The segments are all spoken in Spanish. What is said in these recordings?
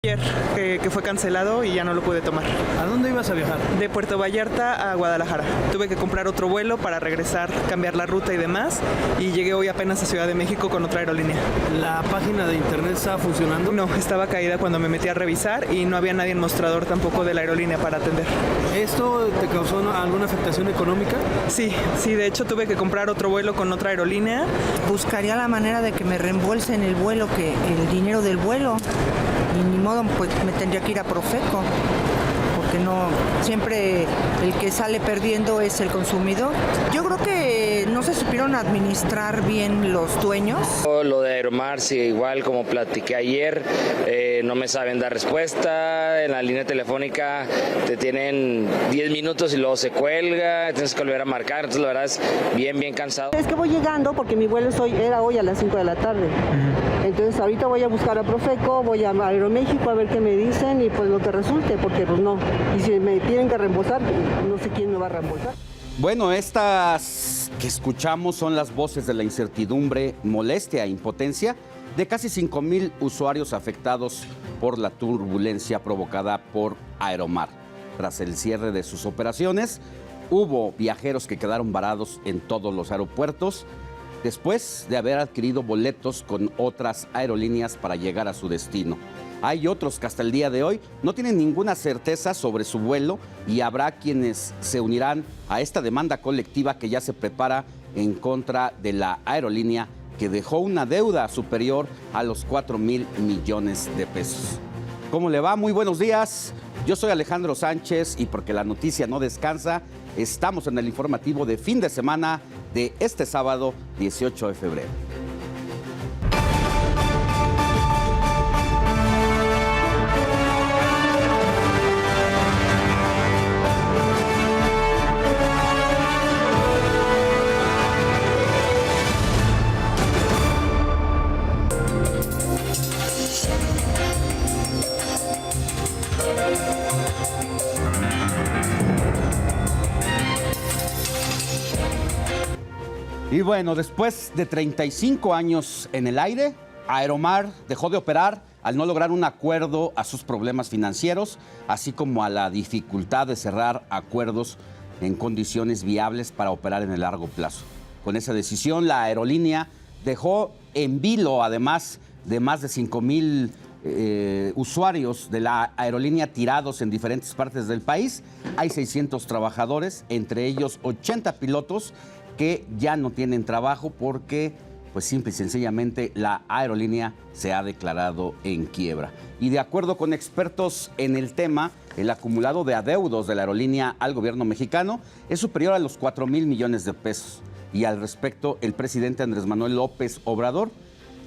Ayer que fue cancelado y ya no lo pude tomar. ¿A dónde ibas a viajar? De Puerto Vallarta a Guadalajara. Tuve que comprar otro vuelo para regresar, cambiar la ruta y demás, y llegué hoy apenas a Ciudad de México con otra aerolínea. ¿La página de internet estaba funcionando? No, estaba caída cuando me metí a revisar y no había nadie en mostrador tampoco de la aerolínea para atender. ¿Esto te causó alguna afectación económica? Sí, de hecho tuve que comprar otro vuelo con otra aerolínea. Buscaría la manera de que me reembolsen el vuelo, el dinero del vuelo. Y ni modo, pues me tendría que ir a Profeco, porque no, siempre el que sale perdiendo es el consumidor. Yo creo que no se supieron administrar bien los dueños. Lo de Aeromar, sí, igual como platiqué ayer, no me saben dar respuesta. En la línea telefónica te tienen 10 minutos y luego se cuelga, tienes que volver a marcar, entonces la verdad es bien cansado. Es que voy llegando porque mi vuelo era hoy a las 5 de la tarde. Entonces ahorita voy a buscar a Profeco, voy a Aeroméxico a ver qué me dicen y pues lo que resulte, porque pues no. Y si me tienen que reembolsar, no sé quién me va a reembolsar. Bueno, estas que escuchamos son las voces de la incertidumbre, molestia e impotencia de casi 5,000 usuarios afectados por la turbulencia provocada por Aeromar. Tras el cierre de sus operaciones, hubo viajeros que quedaron varados en todos los aeropuertos después de haber adquirido boletos con otras aerolíneas para llegar a su destino. Hay otros que hasta el día de hoy no tienen ninguna certeza sobre su vuelo y habrá quienes se unirán a esta demanda colectiva que ya se prepara en contra de la aerolínea que dejó una deuda superior a los 4,000 millones de pesos. ¿Cómo le va? Muy buenos días. Yo soy Alejandro Sánchez y porque la noticia no descansa, estamos en el informativo de fin de semana de este sábado 18 de febrero. Y bueno, después de 35 años en el aire, Aeromar dejó de operar al no lograr un acuerdo a sus problemas financieros, así como a la dificultad de cerrar acuerdos en condiciones viables para operar en el largo plazo. Con esa decisión, la aerolínea dejó en vilo, además de más de 5,000 usuarios de la aerolínea tirados en diferentes partes del país. Hay 600 trabajadores, entre ellos 80 pilotos, que ya no tienen trabajo porque, pues simple y sencillamente, la aerolínea se ha declarado en quiebra. Y de acuerdo con expertos en el tema, el acumulado de adeudos de la aerolínea al gobierno mexicano es superior a los 4,000 millones de pesos. Y al respecto, el presidente Andrés Manuel López Obrador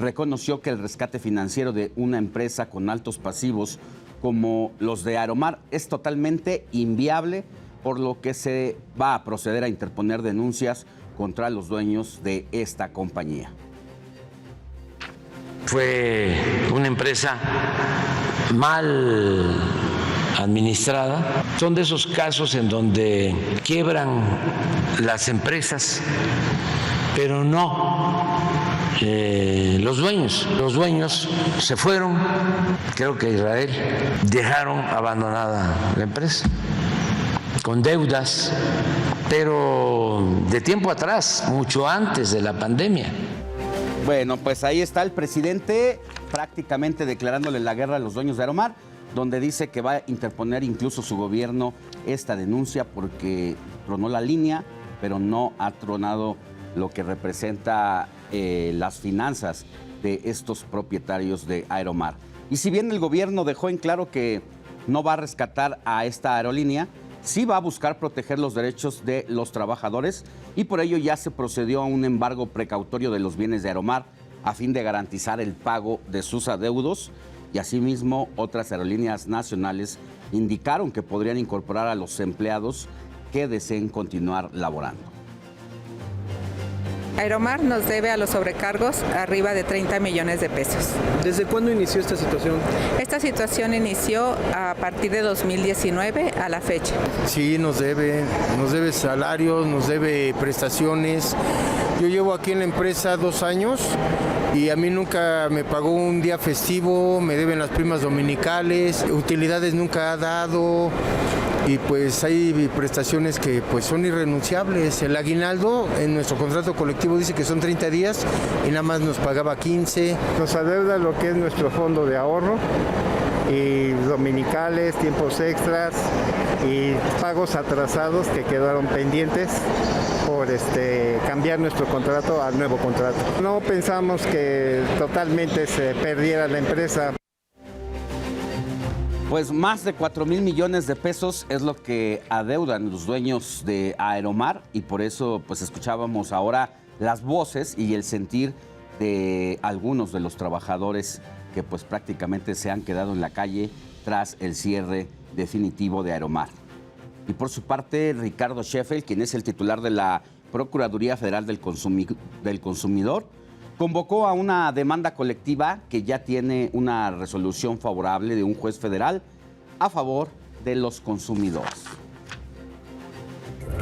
reconoció que el rescate financiero de una empresa con altos pasivos como los de Aeromar es totalmente inviable, por lo que se va a proceder a interponer denuncias contra los dueños de esta compañía. Fue una empresa mal administrada. Son de esos casos en donde quiebran las empresas, pero no los dueños. Los dueños se fueron, creo que Israel, dejaron abandonada la empresa con deudas, pero de tiempo atrás, mucho antes de la pandemia. Bueno, pues ahí está el presidente prácticamente declarándole la guerra a los dueños de Aeromar, donde dice que va a interponer incluso su gobierno esta denuncia porque tronó la línea, pero no ha tronado lo que representa las finanzas de estos propietarios de Aeromar. Y si bien el gobierno dejó en claro que no va a rescatar a esta aerolínea, sí va a buscar proteger los derechos de los trabajadores y por ello ya se procedió a un embargo precautorio de los bienes de Aeromar a fin de garantizar el pago de sus adeudos y asimismo otras aerolíneas nacionales indicaron que podrían incorporar a los empleados que deseen continuar laborando. Aeromar nos debe a los sobrecargos arriba de 30 millones de pesos. ¿Desde cuándo inició esta situación? Esta situación inició a partir de 2019 a la fecha. Sí, nos debe salarios, nos debe prestaciones. Yo llevo aquí en la empresa 2 años y a mí nunca me pagó un día festivo, me deben las primas dominicales, utilidades nunca ha dado. Y pues hay prestaciones que pues son irrenunciables. El aguinaldo en nuestro contrato colectivo dice que son 30 días y nada más nos pagaba 15. Nos adeuda lo que es nuestro fondo de ahorro y dominicales, tiempos extras y pagos atrasados que quedaron pendientes por cambiar nuestro contrato al nuevo contrato. No pensamos que totalmente se perdiera la empresa. Pues más de 4,000 millones de pesos es lo que adeudan los dueños de Aeromar y por eso pues escuchábamos ahora las voces y el sentir de algunos de los trabajadores que pues prácticamente se han quedado en la calle tras el cierre definitivo de Aeromar. Y por su parte, Ricardo Sheffield, quien es el titular de la Procuraduría Federal del Consumidor, convocó a una demanda colectiva que ya tiene una resolución favorable de un juez federal a favor de los consumidores.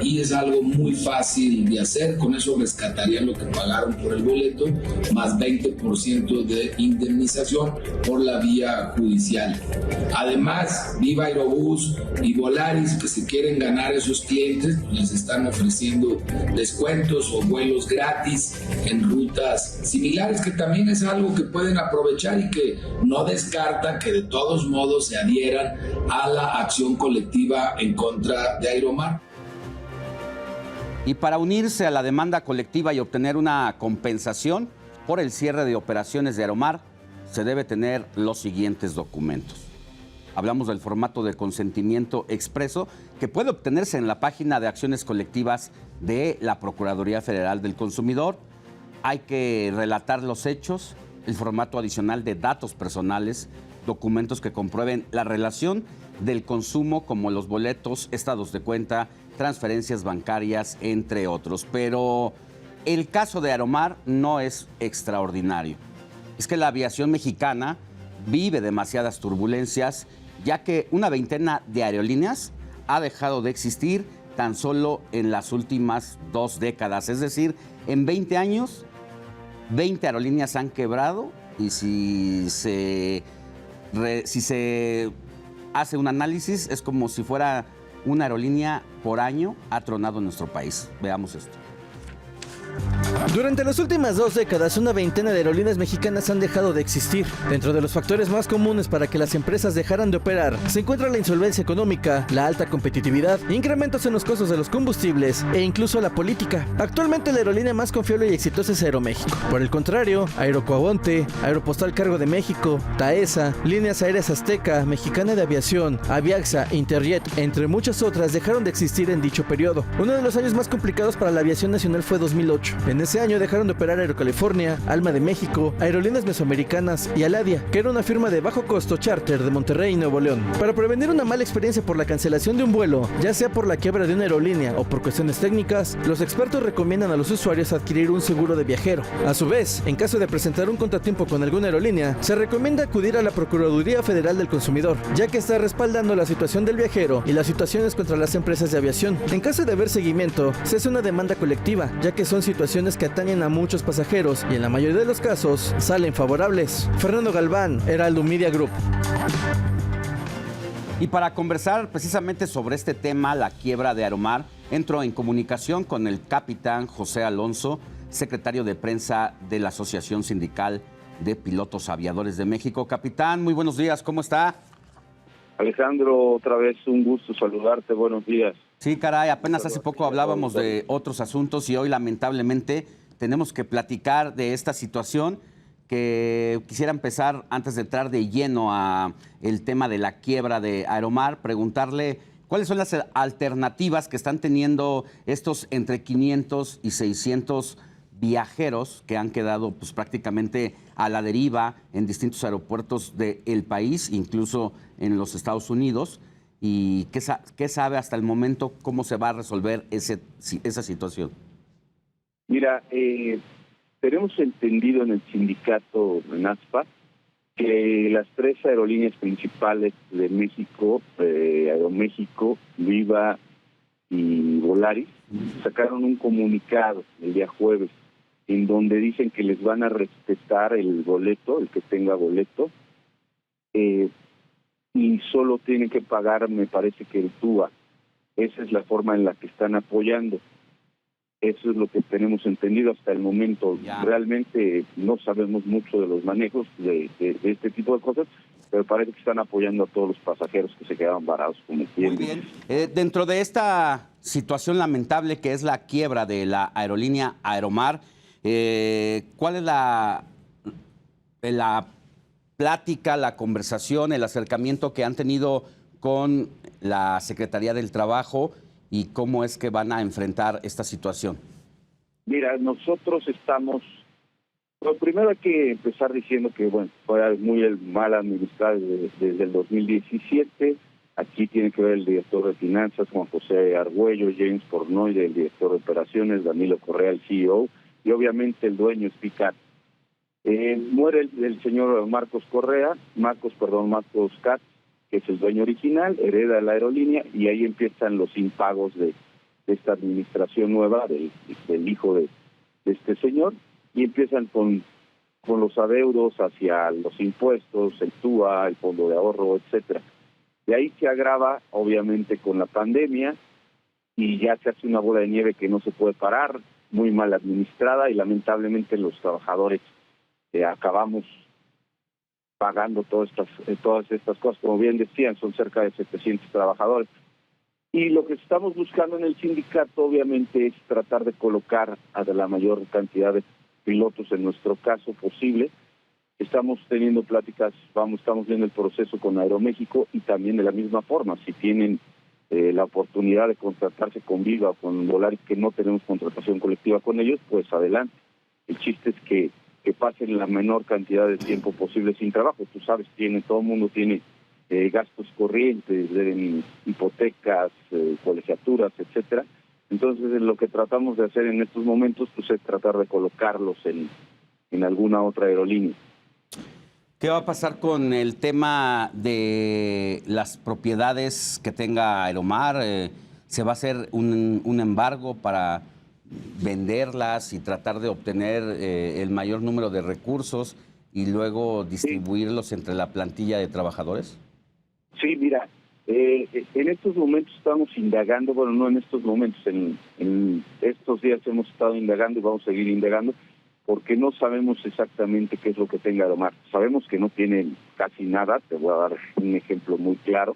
Y es algo muy fácil de hacer, con eso rescatarían lo que pagaron por el boleto, más 20% de indemnización por la vía judicial. Además, Viva Aerobús y Volaris, que se quieren ganar esos clientes, les están ofreciendo descuentos o vuelos gratis en rutas similares, que también es algo que pueden aprovechar y que no descarta que de todos modos se adhieran a la acción colectiva en contra de Aeromar. Y para unirse a la demanda colectiva y obtener una compensación por el cierre de operaciones de Aeromar, se debe tener los siguientes documentos. Hablamos del formato de consentimiento expreso que puede obtenerse en la página de acciones colectivas de la Procuraduría Federal del Consumidor. Hay que relatar los hechos, el formato adicional de datos personales, documentos que comprueben la relación del consumo como los boletos, estados de cuenta, transferencias bancarias, entre otros. Pero el caso de Aeromar no es extraordinario. Es que la aviación mexicana vive demasiadas turbulencias, ya que una veintena de aerolíneas ha dejado de existir tan solo en las últimas 2 décadas. Es decir, en 20 años, 20 aerolíneas han quebrado y si se hace un análisis, es como si fuera una aerolínea por año ha tronado en nuestro país. Veamos esto. Durante las últimas 2 décadas, una veintena de aerolíneas mexicanas han dejado de existir. Dentro de los factores más comunes para que las empresas dejaran de operar, se encuentra la insolvencia económica, la alta competitividad, incrementos en los costos de los combustibles e incluso la política. Actualmente la aerolínea más confiable y exitosa es Aeroméxico. Por el contrario, Aerocoahuonte, Aeropostal Cargo de México, Taesa, Líneas Aéreas Azteca, Mexicana de Aviación, Aviaxa, Interjet, entre muchas otras, dejaron de existir en dicho periodo. Uno de los años más complicados para la aviación nacional fue 2008. En ese año dejaron de operar Aerocalifornia, Alma de México, Aerolíneas Mesoamericanas y Aladia, que era una firma de bajo costo charter de Monterrey y Nuevo León. Para prevenir una mala experiencia por la cancelación de un vuelo, ya sea por la quiebra de una aerolínea o por cuestiones técnicas, los expertos recomiendan a los usuarios adquirir un seguro de viajero. A su vez, en caso de presentar un contratiempo con alguna aerolínea, se recomienda acudir a la Procuraduría Federal del Consumidor, ya que está respaldando la situación del viajero y las situaciones contra las empresas de aviación. En caso de haber seguimiento, se hace una demanda colectiva, ya que son situaciones que atañen a muchos pasajeros y en la mayoría de los casos salen favorables. Fernando Galván, Heraldo Media Group. Y para conversar precisamente sobre este tema, la quiebra de Aeromar, entro en comunicación con el capitán José Alonso, secretario de prensa de la Asociación Sindical de Pilotos Aviadores de México. Capitán, muy buenos días, ¿cómo está? Alejandro, otra vez un gusto saludarte, buenos días. Sí, caray, apenas hace poco hablábamos de otros asuntos y hoy lamentablemente tenemos que platicar de esta situación que quisiera empezar antes de entrar de lleno a el tema de la quiebra de Aeromar, preguntarle cuáles son las alternativas que están teniendo estos entre 500 y 600 viajeros que han quedado pues prácticamente a la deriva en distintos aeropuertos del país, incluso en los Estados Unidos. ¿Y qué sabe hasta el momento cómo se va a resolver esa situación? Mira, tenemos entendido en el sindicato, en ASPA, que las 3 aerolíneas principales de México, Aeroméxico, Viva y Volaris, sacaron un comunicado el día jueves en donde dicen que les van a respetar el boleto, el que tenga boleto, y solo tienen que pagar, me parece que el TUA. Esa es la forma en la que están apoyando. Eso es lo que tenemos entendido hasta el momento. Ya. Realmente no sabemos mucho de los manejos de este tipo de cosas, pero parece que están apoyando a todos los pasajeros que se quedaban varados. Como muy bien. Dentro de esta situación lamentable que es la quiebra de la aerolínea Aeromar, ¿cuál es la plática, la conversación, el acercamiento que han tenido con la Secretaría del Trabajo y cómo es que van a enfrentar esta situación? Mira, nosotros estamos... Lo primero hay que empezar diciendo que, bueno, fue muy mal administrado desde el 2017. Aquí tiene que ver el director de finanzas, Juan José Argüello, James Pornoy, el director de operaciones, Danilo Correa, el CEO, y obviamente el dueño es Picat. Muere el señor Marcos Katz, que es el dueño original, hereda la aerolínea, y ahí empiezan los impagos de esta administración nueva del hijo de este señor, y empiezan con los adeudos hacia los impuestos, el TUA, el fondo de ahorro, etcétera. De ahí se agrava, obviamente, con la pandemia, y ya se hace una bola de nieve que no se puede parar, muy mal administrada, y lamentablemente los trabajadores acabamos pagando todas estas cosas. Como bien decían, son cerca de 700 trabajadores. Y lo que estamos buscando en el sindicato, obviamente, es tratar de colocar a la mayor cantidad de pilotos, en nuestro caso, posible. Estamos teniendo pláticas, estamos viendo el proceso con Aeroméxico, y también de la misma forma, si tienen la oportunidad de contratarse con Viva o con Volaris, que no tenemos contratación colectiva con ellos, pues adelante. El chiste es que pasen la menor cantidad de tiempo posible sin trabajo. Tú sabes, todo el mundo tiene gastos corrientes, deben hipotecas, colegiaturas, etcétera. Entonces, lo que tratamos de hacer en estos momentos pues es tratar de colocarlos en alguna otra aerolínea. ¿Qué va a pasar con el tema de las propiedades que tenga Aeromar? ¿Se va a hacer un embargo para venderlas y tratar de obtener el mayor número de recursos y luego distribuirlos entre la plantilla de trabajadores? Sí, mira, en estos momentos estamos indagando, bueno, no en estos momentos, en estos días hemos estado indagando y vamos a seguir indagando, porque no sabemos exactamente qué es lo que tenga Aeromar. Sabemos que no tiene casi nada. Te voy a dar un ejemplo muy claro.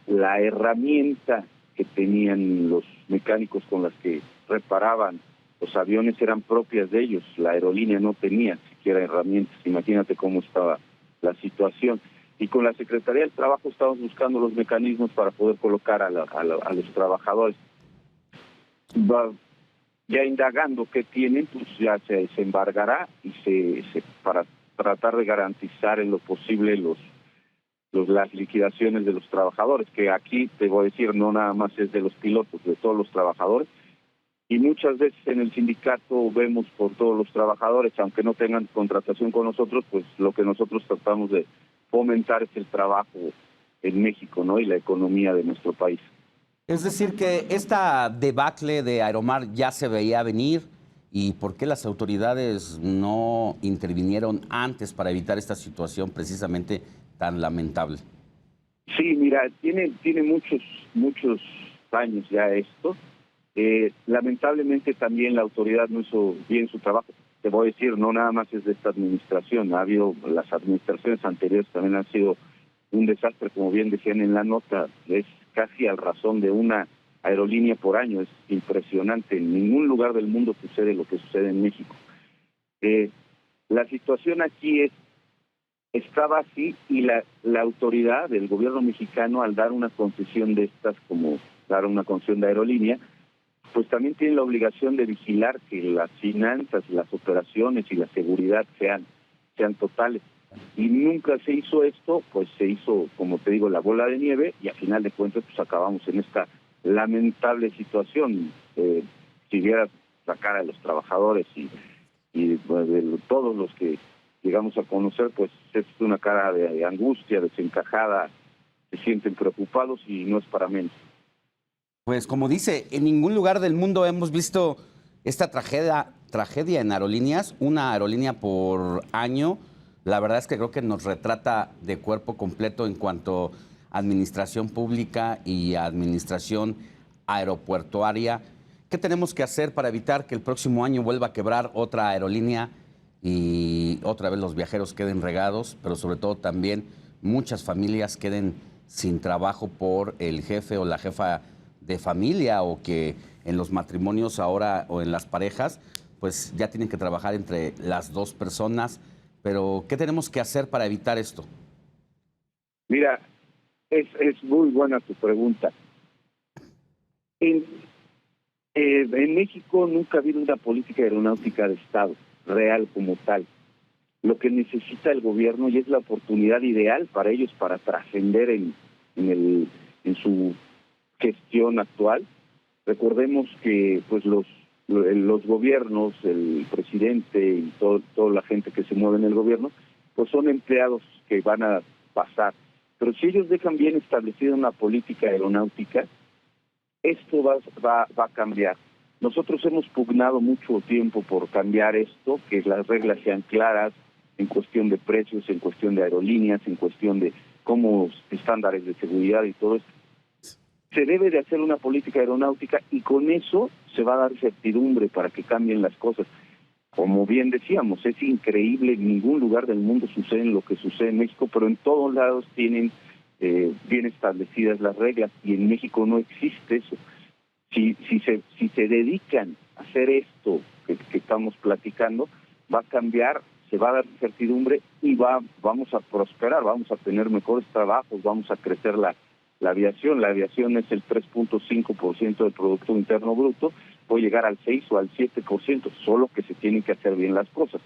La herramienta que tenían los mecánicos con las que reparaban los aviones eran propias de ellos. La aerolínea no tenía siquiera herramientas. Imagínate cómo estaba la situación. Y con la Secretaría del Trabajo estamos buscando los mecanismos para poder colocar a los trabajadores. Ya indagando qué tienen, pues ya se embargará y para tratar de garantizar en lo posible las liquidaciones de los trabajadores, que aquí te voy a decir, no nada más es de los pilotos, de todos los trabajadores. Y muchas veces en el sindicato vemos por todos los trabajadores, aunque no tengan contratación con nosotros, pues lo que nosotros tratamos de fomentar es el trabajo en México, ¿no? Y la economía de nuestro país. Es decir, que esta debacle de Aeromar ya se veía venir, ¿y por qué las autoridades no intervinieron antes para evitar esta situación precisamente tan lamentable? Sí, mira, tiene muchos años ya esto. Lamentablemente también la autoridad no hizo bien su trabajo. Te voy a decir, no nada más es de esta administración, las administraciones anteriores también han sido un desastre, como bien decían en la nota, es casi al razón de una aerolínea por año, es impresionante, en ningún lugar del mundo sucede lo que sucede en México. La situación aquí estaba así, y la autoridad del gobierno mexicano, al dar una concesión de estas, como dar una concesión de aerolínea, pues también tiene la obligación de vigilar que las finanzas, las operaciones y la seguridad sean totales. Y nunca se hizo esto, pues se hizo, como te digo, la bola de nieve, y a final de cuentas pues acabamos en esta lamentable situación. Si hubiera la cara de los trabajadores y pues, de todos los que llegamos a conocer, pues es una cara de angustia, desencajada, se sienten preocupados y no es para menos. Pues como dice, en ningún lugar del mundo hemos visto esta tragedia en aerolíneas, una aerolínea por año. La verdad es que creo que nos retrata de cuerpo completo en cuanto a administración pública y administración aeropuertuaria. ¿Qué tenemos que hacer para evitar que el próximo año vuelva a quebrar otra aerolínea y otra vez los viajeros queden regados, pero sobre todo también muchas familias queden sin trabajo por el jefe o la jefa de familia, o que en los matrimonios ahora o en las parejas pues ya tienen que trabajar entre las dos personas? Pero ¿qué tenemos que hacer para evitar esto? Mira, es muy buena tu pregunta. En México nunca ha habido una política aeronáutica de Estado real como tal. Lo que necesita el gobierno, y es la oportunidad ideal para ellos para trascender en su gestión actual. Recordemos que pues los gobiernos, el presidente y toda la gente que se mueve en el gobierno, pues son empleados que van a pasar. Pero si ellos dejan bien establecida una política aeronáutica, esto va a cambiar. Nosotros hemos pugnado mucho tiempo por cambiar esto, que las reglas sean claras en cuestión de precios, en cuestión de aerolíneas, en cuestión de cómo estándares de seguridad y todo esto. Se debe de hacer una política aeronáutica y con eso se va a dar certidumbre para que cambien las cosas. Como bien decíamos, es increíble, en ningún lugar del mundo sucede lo que sucede en México, pero en todos lados tienen bien establecidas las reglas, y en México no existe eso. Si se dedican a hacer esto que estamos platicando, va a cambiar, se va a dar certidumbre y vamos a prosperar, vamos a tener mejores trabajos, vamos a crecer la aviación. La aviación es el 3.5% del Producto Interno Bruto, puede llegar al 6 o al 7%, solo que se tienen que hacer bien las cosas,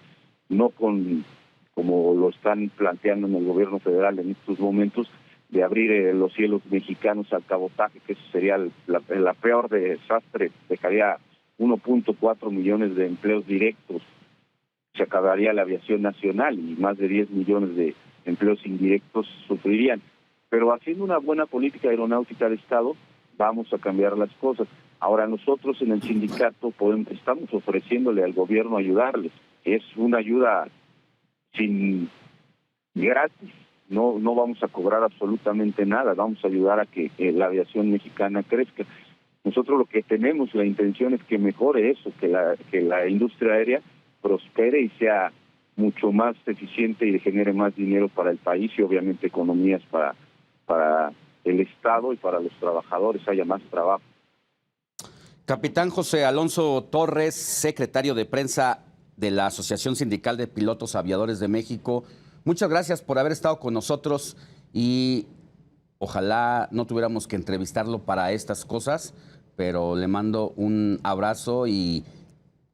no como lo están planteando en el gobierno federal en estos momentos, de abrir los cielos mexicanos al cabotaje, que eso sería la peor desastre. Dejaría 1.4 millones de empleos directos, se acabaría la aviación nacional y más de 10 millones de empleos indirectos sufrirían. Pero haciendo una buena política aeronáutica de Estado, vamos a cambiar las cosas. Ahora nosotros en el sindicato estamos ofreciéndole al gobierno ayudarles. Es una ayuda gratis. No vamos a cobrar absolutamente nada, vamos a ayudar a que la aviación mexicana crezca. Nosotros lo que tenemos, la intención es que mejore eso, que la industria aérea prospere y sea mucho más eficiente y genere más dinero para el país y obviamente economías para el Estado y para los trabajadores, haya más trabajo. Capitán José Alonso Torres, secretario de prensa de la Asociación Sindical de Pilotos Aviadores de México, muchas gracias por haber estado con nosotros y ojalá no tuviéramos que entrevistarlo para estas cosas, pero le mando un abrazo y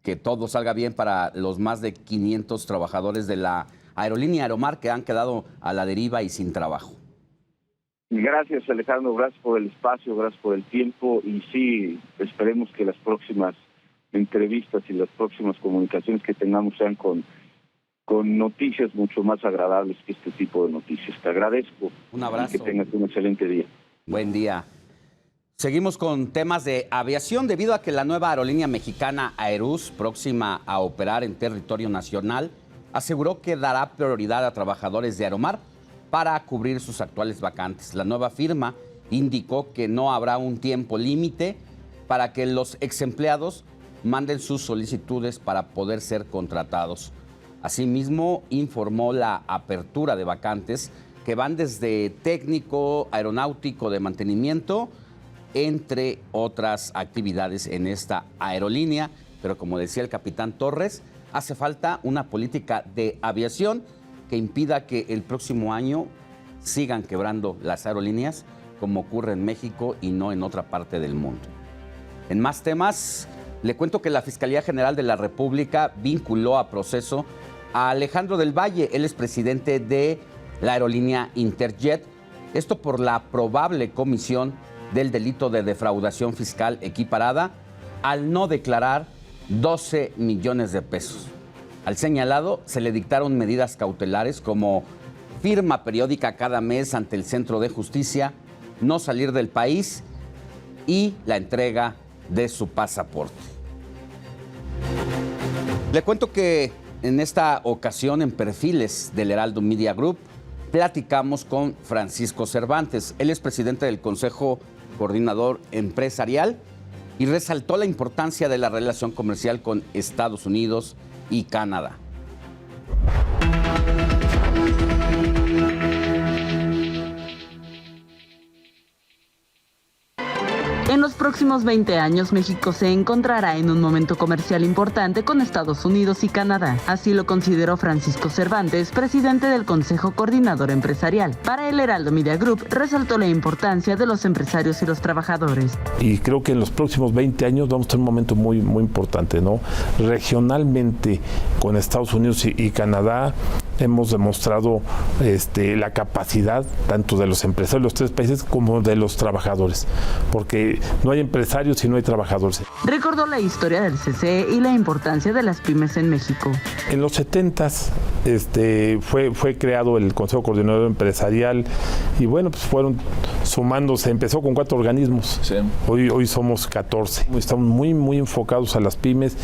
que todo salga bien para los más de 500 trabajadores de la aerolínea Aeromar que han quedado a la deriva y sin trabajo. Gracias, Alejandro, gracias por el espacio, gracias por el tiempo, y sí, esperemos que las próximas entrevistas y las próximas comunicaciones que tengamos sean con noticias mucho más agradables que este tipo de noticias. Te agradezco. Un abrazo. Y que tengas un excelente día. Buen día. Seguimos con temas de aviación. Debido a que la nueva aerolínea mexicana Aerus, próxima a operar en territorio nacional, aseguró que dará prioridad a trabajadores de Aeromar para cubrir sus actuales vacantes. La nueva firma indicó que no habrá un tiempo límite para que los exempleados manden sus solicitudes para poder ser contratados. Asimismo, informó la apertura de vacantes que van desde técnico, aeronáutico de mantenimiento, entre otras actividades en esta aerolínea. Pero como decía el capitán Torres, hace falta una política de aviación que impida que el próximo año sigan quebrando las aerolíneas como ocurre en México y no en otra parte del mundo. En más temas, le cuento que la Fiscalía General de la República vinculó a proceso a Alejandro del Valle, él es presidente de la aerolínea Interjet, esto por la probable comisión del delito de defraudación fiscal equiparada al no declarar 12 millones de pesos. Al señalado se le dictaron medidas cautelares como firma periódica cada mes ante el Centro de Justicia, no salir del país y la entrega de su pasaporte. Le cuento que en esta ocasión, en Perfiles del Heraldo Media Group, platicamos con Francisco Cervantes. Él es presidente del Consejo Coordinador Empresarial y resaltó la importancia de la relación comercial con Estados Unidos y Canadá. En los próximos 20 años, México se encontrará en un momento comercial importante con Estados Unidos y Canadá. Así lo consideró Francisco Cervantes, presidente del Consejo Coordinador Empresarial. Para el Heraldo Media Group, resaltó la importancia de los empresarios y los trabajadores. Y creo que en los próximos 20 años vamos a tener un momento muy importante, ¿no? Regionalmente, con Estados Unidos y Canadá, hemos demostrado la capacidad tanto de los empresarios de los tres países como de los trabajadores, porque no hay empresarios si no hay trabajadores. Recordó la historia del CCE y la importancia de las pymes en México. En los 70s fue creado el Consejo Coordinador Empresarial y bueno, pues fueron sumándose, empezó con 4 organismos, sí. Hoy somos 14. Estamos muy enfocados a las pymes,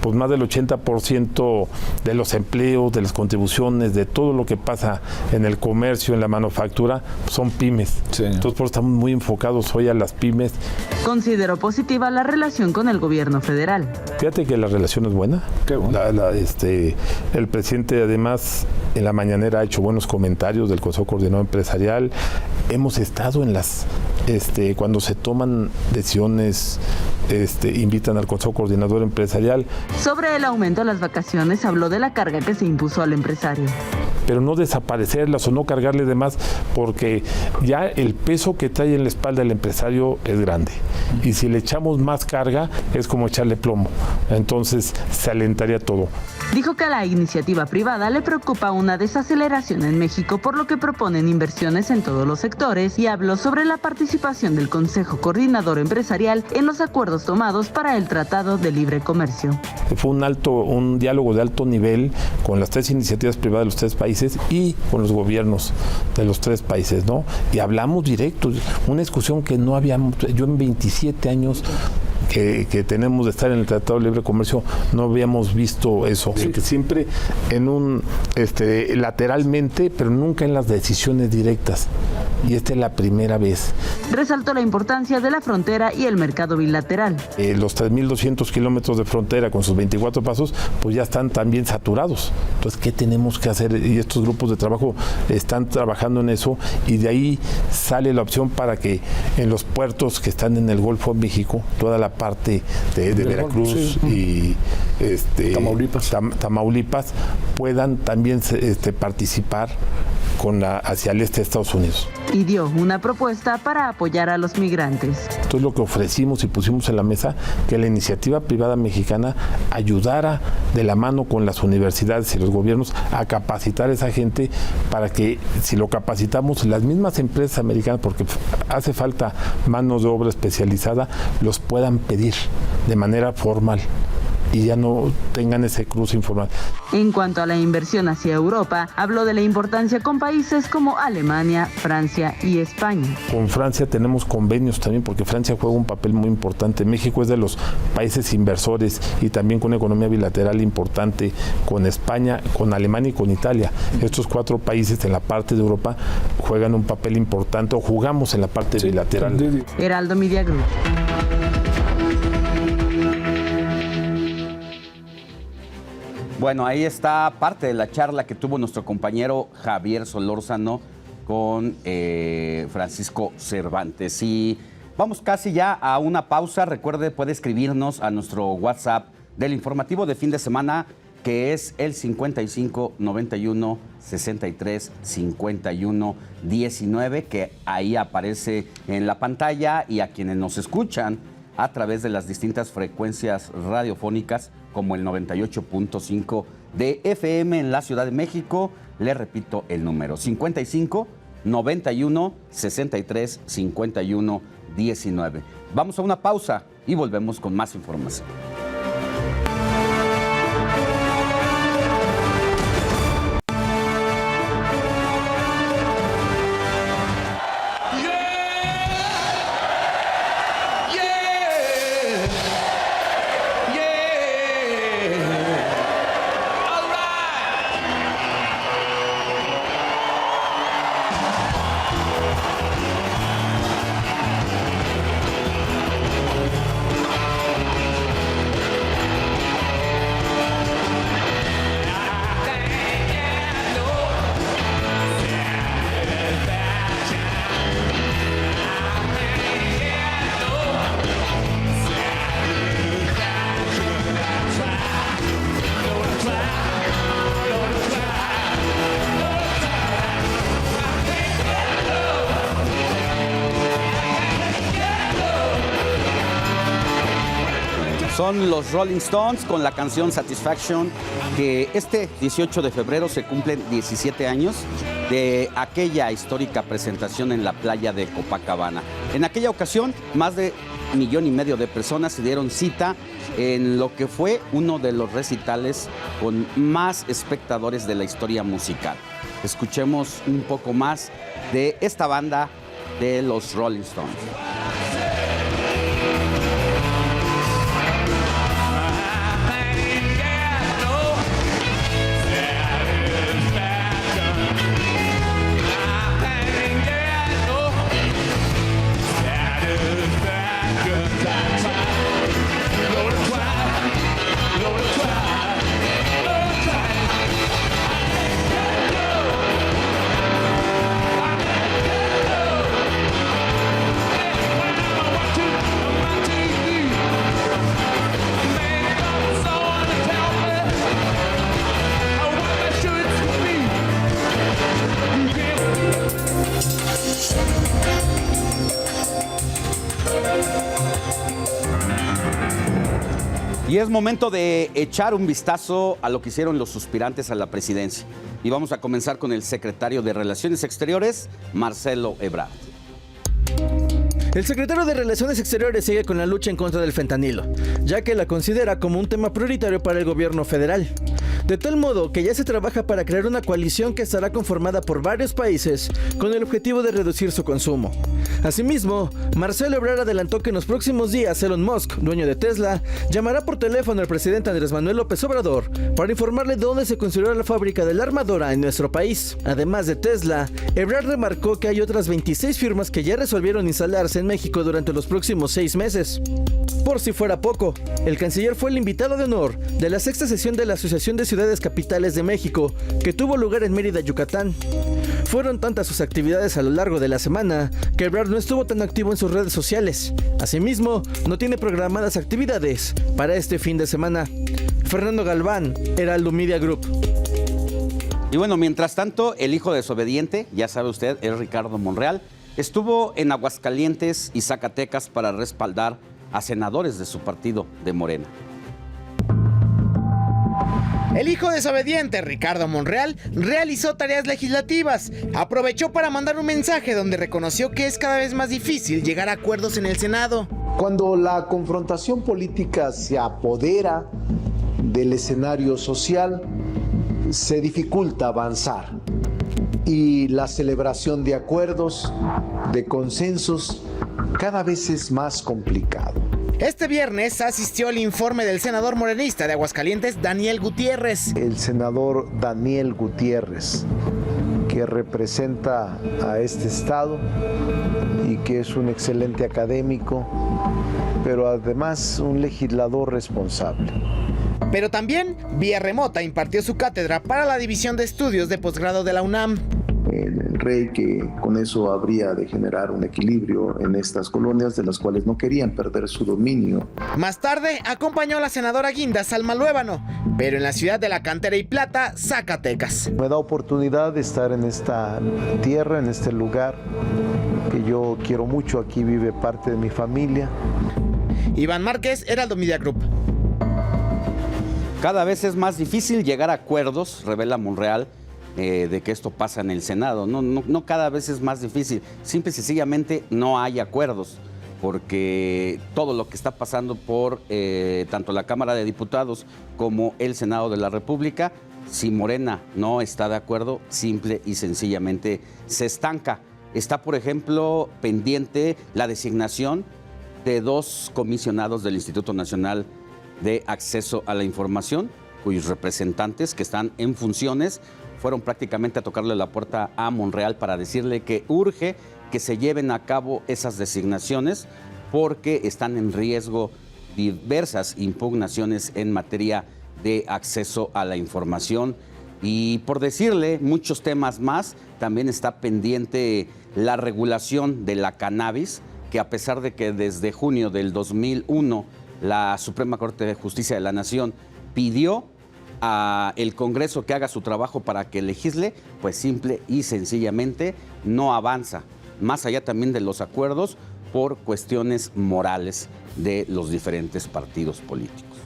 pues más del 80% de los empleos, de las contribuciones, de todo lo que pasa en el comercio, en la manufactura, pues son pymes. Sí. Entonces por eso estamos muy enfocados hoy a las pymes. Consideró positiva la relación con el gobierno federal. Fíjate que la relación es buena. Qué bueno. El presidente además en la mañanera ha hecho buenos comentarios del Consejo Coordinador Empresarial. Hemos estado en cuando se toman decisiones, invitan al Consejo Coordinador Empresarial. Sobre el aumento de las vacaciones, habló de la carga que se impuso al empresario. Pero no desaparecerlas o no cargarle de más, porque ya el peso que trae en la espalda el empresario es grande. Y si le echamos más carga, es como echarle plomo. Entonces se alentaría todo. Dijo que a la iniciativa privada le preocupa una desaceleración en México, por lo que proponen inversiones en todos los sectores, y habló sobre la participación del Consejo Coordinador Empresarial en los acuerdos tomados para el Tratado de Libre Comercio. Fue un diálogo de alto nivel con las 3 iniciativas privadas de los 3 países y con los gobiernos de los 3 países, ¿no? Y hablamos directo, una discusión que no habíamos, yo en 27 años que tenemos de estar en el Tratado de Libre Comercio, no habíamos visto eso. Sí. Siempre en lateralmente, pero nunca en las decisiones directas. Y esta es la primera vez. Resaltó la importancia de la frontera y el mercado bilateral. Los 3.200 kilómetros de frontera con sus 24 pasos, pues ya están también saturados. Entonces, ¿qué tenemos que hacer? Y estos grupos de trabajo están trabajando en eso, y de ahí sale la opción para que en los puertos que están en el Golfo de México, toda la parte de Veracruz, sí, y Tamaulipas puedan también participar hacia el este de Estados Unidos. Y dio una propuesta para apoyar a los migrantes. Entonces lo que ofrecimos y pusimos en la mesa, que la iniciativa privada mexicana ayudara de la mano con las universidades y los gobiernos a capacitar a esa gente, para que si lo capacitamos, las mismas empresas americanas, porque hace falta mano de obra especializada, los puedan pedir de manera formal y ya no tengan ese cruce informal. En cuanto a la inversión hacia Europa, habló de la importancia con países como Alemania, Francia y España. Con Francia tenemos convenios también, porque Francia juega un papel muy importante. México es de los países inversores, y también con una economía bilateral importante con España, con Alemania y con Italia. Estos 4 países en la parte de Europa juegan un papel importante, o jugamos en la parte bilateral. Heraldo Media Group. Bueno, ahí está parte de la charla que tuvo nuestro compañero Javier Solórzano con Francisco Cervantes. Y vamos casi ya a una pausa. Recuerde, puede escribirnos a nuestro WhatsApp del informativo de fin de semana, que es el 55 91 63 51 19, que ahí aparece en la pantalla, y a quienes nos escuchan a través de las distintas frecuencias radiofónicas, como el 98.5 de FM en la Ciudad de México. Le repito el número: 55 91 63 51 19. Vamos a una pausa y volvemos con más información. Son los Rolling Stones con la canción Satisfaction, que este 18 de febrero se cumplen 17 años de aquella histórica presentación en la playa de Copacabana. En aquella ocasión, más de 1,5 millones de personas se dieron cita en lo que fue uno de los recitales con más espectadores de la historia musical. Escuchemos un poco más de esta banda de los Rolling Stones. Y es momento de echar un vistazo a lo que hicieron los suspirantes a la presidencia. Y vamos a comenzar con el secretario de Relaciones Exteriores, Marcelo Ebrard. El secretario de Relaciones Exteriores sigue con la lucha en contra del fentanilo, ya que la considera como un tema prioritario para el gobierno federal. De tal modo que ya se trabaja para crear una coalición que estará conformada por varios países con el objetivo de reducir su consumo. Asimismo, Marcelo Ebrard adelantó que en los próximos días Elon Musk, dueño de Tesla, llamará por teléfono al presidente Andrés Manuel López Obrador para informarle dónde se construirá la fábrica de la armadora en nuestro país. Además de Tesla, Ebrard remarcó que hay otras 26 firmas que ya resolvieron instalarse en México durante los próximos 6 meses. Por si fuera poco, el canciller fue el invitado de honor de la 6ª sesión de la Asociación de Ciudades Capitales de México, que tuvo lugar en Mérida, Yucatán. Fueron tantas sus actividades a lo largo de la semana que Ebrard no estuvo tan activo en sus redes sociales. Asimismo, no tiene programadas actividades para este fin de semana. Fernando Galván, Heraldo Media Group. Y bueno, mientras tanto, el hijo desobediente, ya sabe usted, es Ricardo Monreal, estuvo en Aguascalientes y Zacatecas para respaldar a senadores de su partido, de Morena. El hijo desobediente, Ricardo Monreal, realizó tareas legislativas. Aprovechó para mandar un mensaje donde reconoció que es cada vez más difícil llegar a acuerdos en el Senado. Cuando la confrontación política se apodera del escenario social, se dificulta avanzar. Y la celebración de acuerdos, de consensos, cada vez es más complicado. Este viernes asistió al informe del senador morenista de Aguascalientes, Daniel Gutiérrez. El senador Daniel Gutiérrez, que representa a este estado y que es un excelente académico, pero además un legislador responsable. Pero también, vía remota, impartió su cátedra para la División de Estudios de Posgrado de la UNAM. El rey, que con eso habría de generar un equilibrio en estas colonias de las cuales no querían perder su dominio. Más tarde acompañó a la senadora Guinda Salmaluébano, pero en la ciudad de La Cantera y Plata, Zacatecas. Me da oportunidad de estar en esta tierra, en este lugar que yo quiero mucho. Aquí vive parte de mi familia. Iván Márquez, Heraldo Media Group. Cada vez es más difícil llegar a acuerdos, revela Monreal, de que esto pasa en el Senado. No cada vez es más difícil. Simple y sencillamente no hay acuerdos, porque todo lo que está pasando por tanto la Cámara de Diputados como el Senado de la República, si Morena no está de acuerdo, simple y sencillamente se estanca. Está, por ejemplo, pendiente la designación de 2 comisionados del Instituto Nacional de Acceso a la Información, cuyos representantes que están en funciones fueron prácticamente a tocarle la puerta a Monreal para decirle que urge que se lleven a cabo esas designaciones porque están en riesgo diversas impugnaciones en materia de acceso a la información. Y por decirle muchos temas más, también está pendiente la regulación de la cannabis, que a pesar de que desde junio del 2001 la Suprema Corte de Justicia de la Nación pidió al Congreso que haga su trabajo para que legisle, pues simple y sencillamente no avanza. Más allá también de los acuerdos, por cuestiones morales de los diferentes partidos políticos.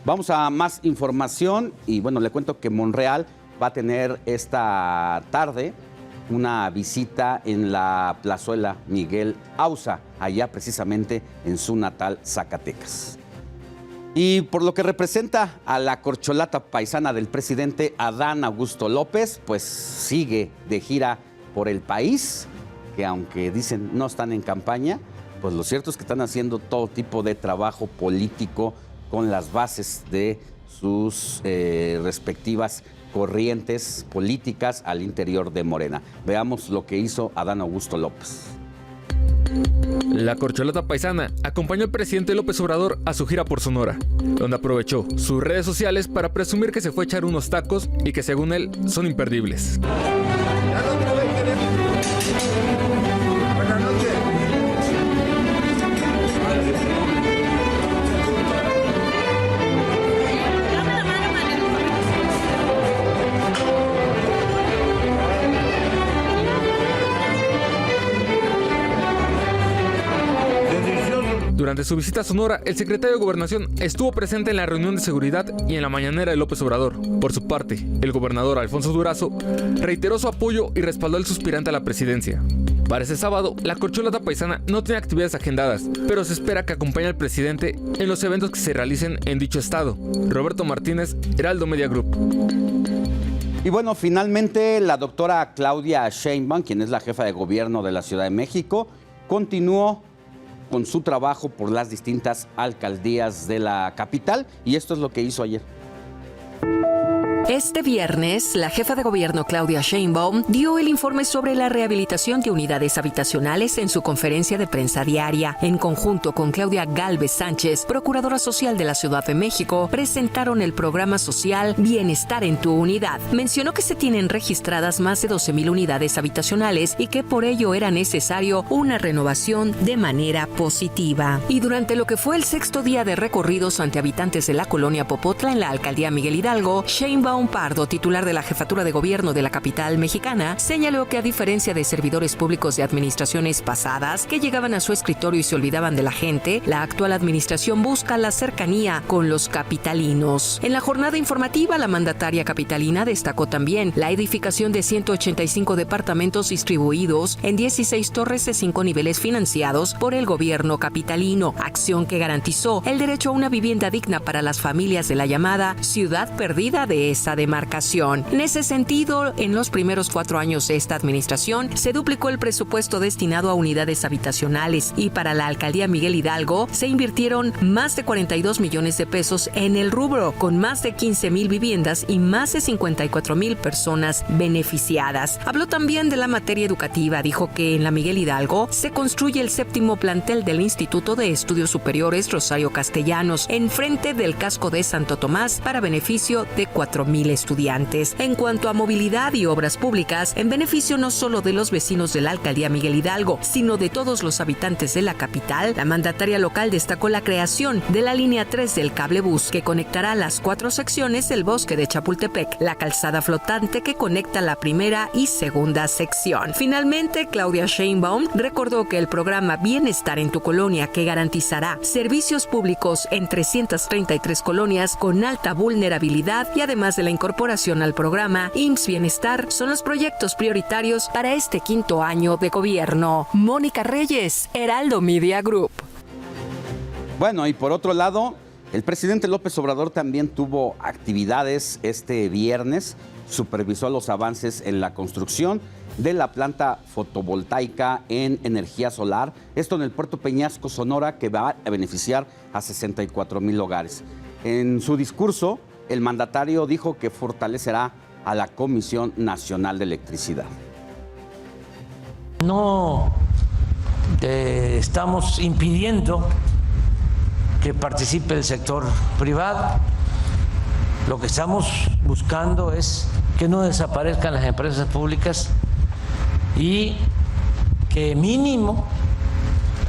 Vamos a más información y bueno, le cuento que Monreal va a tener esta tarde una visita en la plazuela Miguel Auza, allá precisamente en su natal Zacatecas. Y por lo que representa a la corcholata paisana del presidente Adán Augusto López, pues sigue de gira por el país, que aunque dicen no están en campaña, pues lo cierto es que están haciendo todo tipo de trabajo político con las bases de sus respectivas corrientes políticas al interior de Morena. Veamos lo que hizo Adán Augusto López. La corcholata paisana acompañó al presidente López Obrador a su gira por Sonora, donde aprovechó sus redes sociales para presumir que se fue a echar unos tacos y que según él son imperdibles. Buenas noches. Durante su visita a Sonora, el secretario de Gobernación estuvo presente en la reunión de seguridad y en la mañanera de López Obrador. Por su parte, el gobernador Alfonso Durazo reiteró su apoyo y respaldó al suspirante a la presidencia. Para ese sábado, la corcholata paisana no tiene actividades agendadas, pero se espera que acompañe al presidente en los eventos que se realicen en dicho estado. Roberto Martínez, Heraldo Media Group. Y bueno, finalmente la doctora Claudia Sheinbaum, quien es la jefa de gobierno de la Ciudad de México, continuó con su trabajo por las distintas alcaldías de la capital y esto es lo que hizo ayer. Este viernes, la jefa de gobierno Claudia Sheinbaum dio el informe sobre la rehabilitación de unidades habitacionales en su conferencia de prensa diaria. En conjunto con Claudia Gálvez Sánchez, procuradora social de la Ciudad de México, presentaron el programa social Bienestar en tu Unidad. Mencionó que se tienen registradas más de 12,000 unidades habitacionales y que por ello era necesario una renovación de manera positiva. Y durante lo que fue el 6º día de recorridos ante habitantes de la colonia Popotla en la alcaldía Miguel Hidalgo, Sheinbaum Pardo, titular de la jefatura de gobierno de la capital mexicana, señaló que a diferencia de servidores públicos de administraciones pasadas que llegaban a su escritorio y se olvidaban de la gente, la actual administración busca la cercanía con los capitalinos. En la jornada informativa, la mandataria capitalina destacó también la edificación de 185 departamentos distribuidos en 16 torres de 5 niveles financiados por el gobierno capitalino, acción que garantizó el derecho a una vivienda digna para las familias de la llamada ciudad perdida de esa demarcación. En ese sentido, en los primeros 4 años de esta administración, se duplicó el presupuesto destinado a unidades habitacionales y para la alcaldía Miguel Hidalgo se invirtieron más de 42 millones de pesos en el rubro, con más de 15,000 viviendas y más de 54,000 personas beneficiadas. Habló también de la materia educativa, dijo que en la Miguel Hidalgo se construye el 7º plantel del Instituto de Estudios Superiores Rosario Castellanos, enfrente del casco de Santo Tomás, para beneficio de 4,000 estudiantes. En cuanto a movilidad y obras públicas, en beneficio no solo de los vecinos de la alcaldía Miguel Hidalgo, sino de todos los habitantes de la capital, la mandataria local destacó la creación de la línea 3 del cablebús, que conectará las 4 secciones del bosque de Chapultepec, la calzada flotante que conecta la primera y segunda sección. Finalmente, Claudia Sheinbaum recordó que el programa Bienestar en tu Colonia, que garantizará servicios públicos en 333 colonias con alta vulnerabilidad y además de la incorporación al programa IMSS Bienestar, son los proyectos prioritarios para este 5º año de gobierno. Mónica Reyes, Heraldo Media Group. Bueno, y por otro lado, el presidente López Obrador también tuvo actividades este viernes, supervisó los avances en la construcción de la planta fotovoltaica en energía solar, esto en el puerto Peñasco, Sonora, que va a beneficiar a 64,000 hogares. En su discurso, el mandatario dijo que fortalecerá a la Comisión Nacional de Electricidad. No estamos impidiendo que participe el sector privado. Lo que estamos buscando es que no desaparezcan las empresas públicas y que mínimo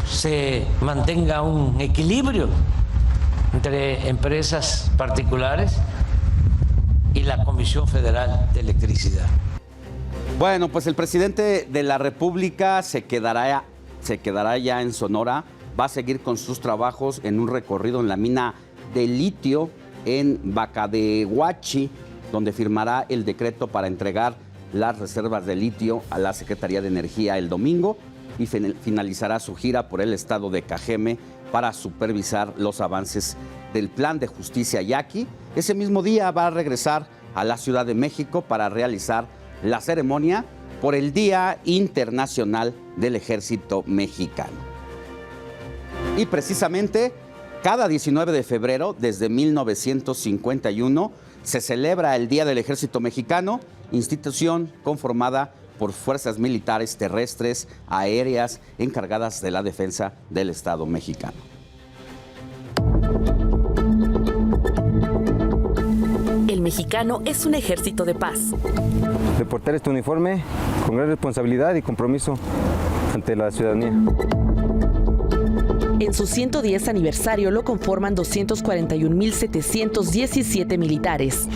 se mantenga un equilibrio entre empresas particulares y la Comisión Federal de Electricidad. Bueno, pues el presidente de la República se quedará se quedará ya en Sonora, va a seguir con sus trabajos en un recorrido en la mina de litio en Bacadehuachi, donde firmará el decreto para entregar las reservas de litio a la Secretaría de Energía el domingo y finalizará su gira por el estado de Cajeme para supervisar los avances del plan de justicia yaqui. Ese mismo día va a regresar a la Ciudad de México para realizar la ceremonia por el Día Internacional del Ejército Mexicano. Y precisamente cada 19 de febrero, desde 1951, se celebra el Día del Ejército Mexicano, institución conformada por fuerzas militares terrestres, aéreas, encargadas de la defensa del Estado mexicano. El mexicano es un ejército de paz. De portar este uniforme con gran responsabilidad y compromiso ante la ciudadanía. En su 110 aniversario lo conforman 241.717 militares.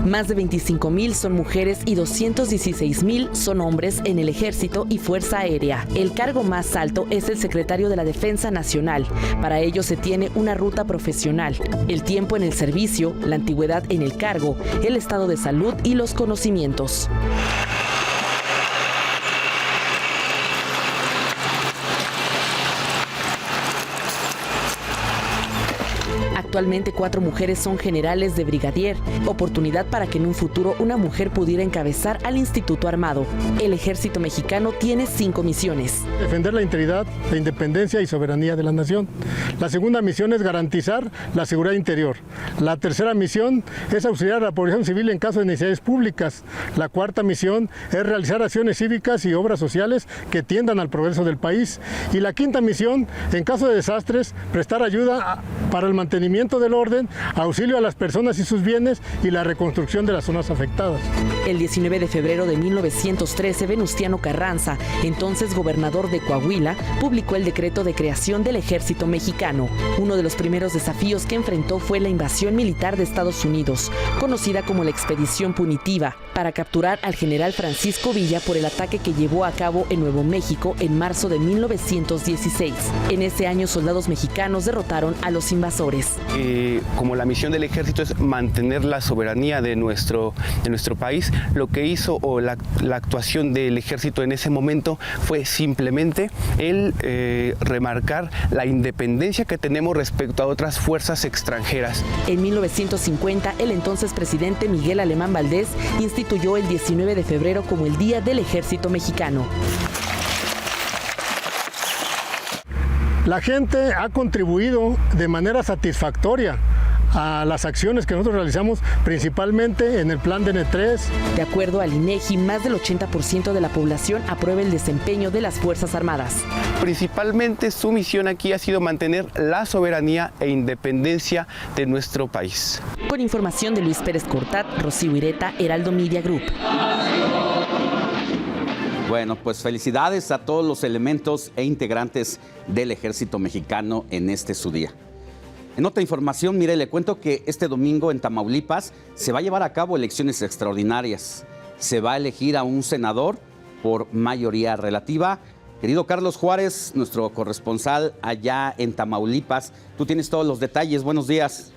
Más de 25,000 son mujeres y 216,000 son hombres en el Ejército y Fuerza Aérea. El cargo más alto es el secretario de la Defensa Nacional. Para ello se tiene una ruta profesional, el tiempo en el servicio, la antigüedad en el cargo, el estado de salud y los conocimientos. Actualmente 4 mujeres son generales de brigadier, oportunidad para que en un futuro una mujer pudiera encabezar al Instituto Armado. El Ejército Mexicano tiene 5 misiones. Defender la integridad, la independencia y soberanía de la nación. La segunda misión es garantizar la seguridad interior. La tercera misión es auxiliar a la población civil en caso de necesidades públicas. La cuarta misión es realizar acciones cívicas y obras sociales que tiendan al progreso del país. Y la quinta misión, en caso de desastres, prestar ayuda para el mantenimiento del orden, auxilio a las personas y sus bienes y la reconstrucción de las zonas afectadas. El 19 de febrero de 1913, Venustiano Carranza, entonces gobernador de Coahuila, publicó el decreto de creación del Ejército Mexicano. Uno de los primeros desafíos que enfrentó fue la invasión militar de Estados Unidos, conocida como la Expedición Punitiva, para capturar al general Francisco Villa por el ataque que llevó a cabo en Nuevo México en marzo de 1916. En ese año, soldados mexicanos derrotaron a los invasores. Como la misión del ejército es mantener la soberanía de nuestro país, lo que hizo o la actuación del ejército en ese momento fue simplemente el remarcar la independencia que tenemos respecto a otras fuerzas extranjeras. En 1950, el entonces presidente Miguel Alemán Valdés instituyó el 19 de febrero como el Día del Ejército Mexicano. La gente ha contribuido de manera satisfactoria a las acciones que nosotros realizamos, principalmente en el plan DN3. De acuerdo al INEGI, más del 80% de la población aprueba el desempeño de las Fuerzas Armadas. Principalmente su misión aquí ha sido mantener la soberanía e independencia de nuestro país. Con información de Luis Pérez Cortat, Rocío Ireta, Heraldo Media Group. Bueno, pues felicidades a todos los elementos e integrantes del Ejército Mexicano en este su día. En otra información, mire, le cuento que este domingo en Tamaulipas se va a llevar a cabo elecciones extraordinarias. Se va a elegir a un senador por mayoría relativa. Querido Carlos Juárez, nuestro corresponsal allá en Tamaulipas, tú tienes todos los detalles. Buenos días.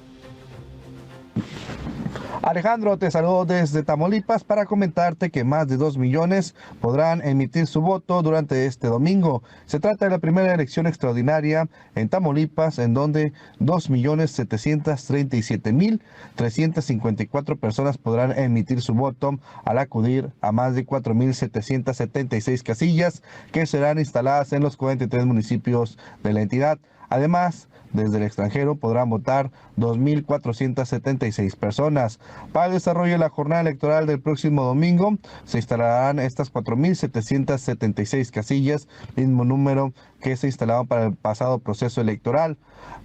Alejandro, te saludo desde Tamaulipas para comentarte que más de 2 millones podrán emitir su voto durante este domingo. Se trata de la primera elección extraordinaria en Tamaulipas, en donde 2.737.354 personas podrán emitir su voto al acudir a más de 4.776 casillas que serán instaladas en los 43 municipios de la entidad. Además, desde el extranjero podrán votar 2.476 personas. Para el desarrollo de la jornada electoral del próximo domingo, se instalarán estas 4.776 casillas, mismo número que se instalaron para el pasado proceso electoral.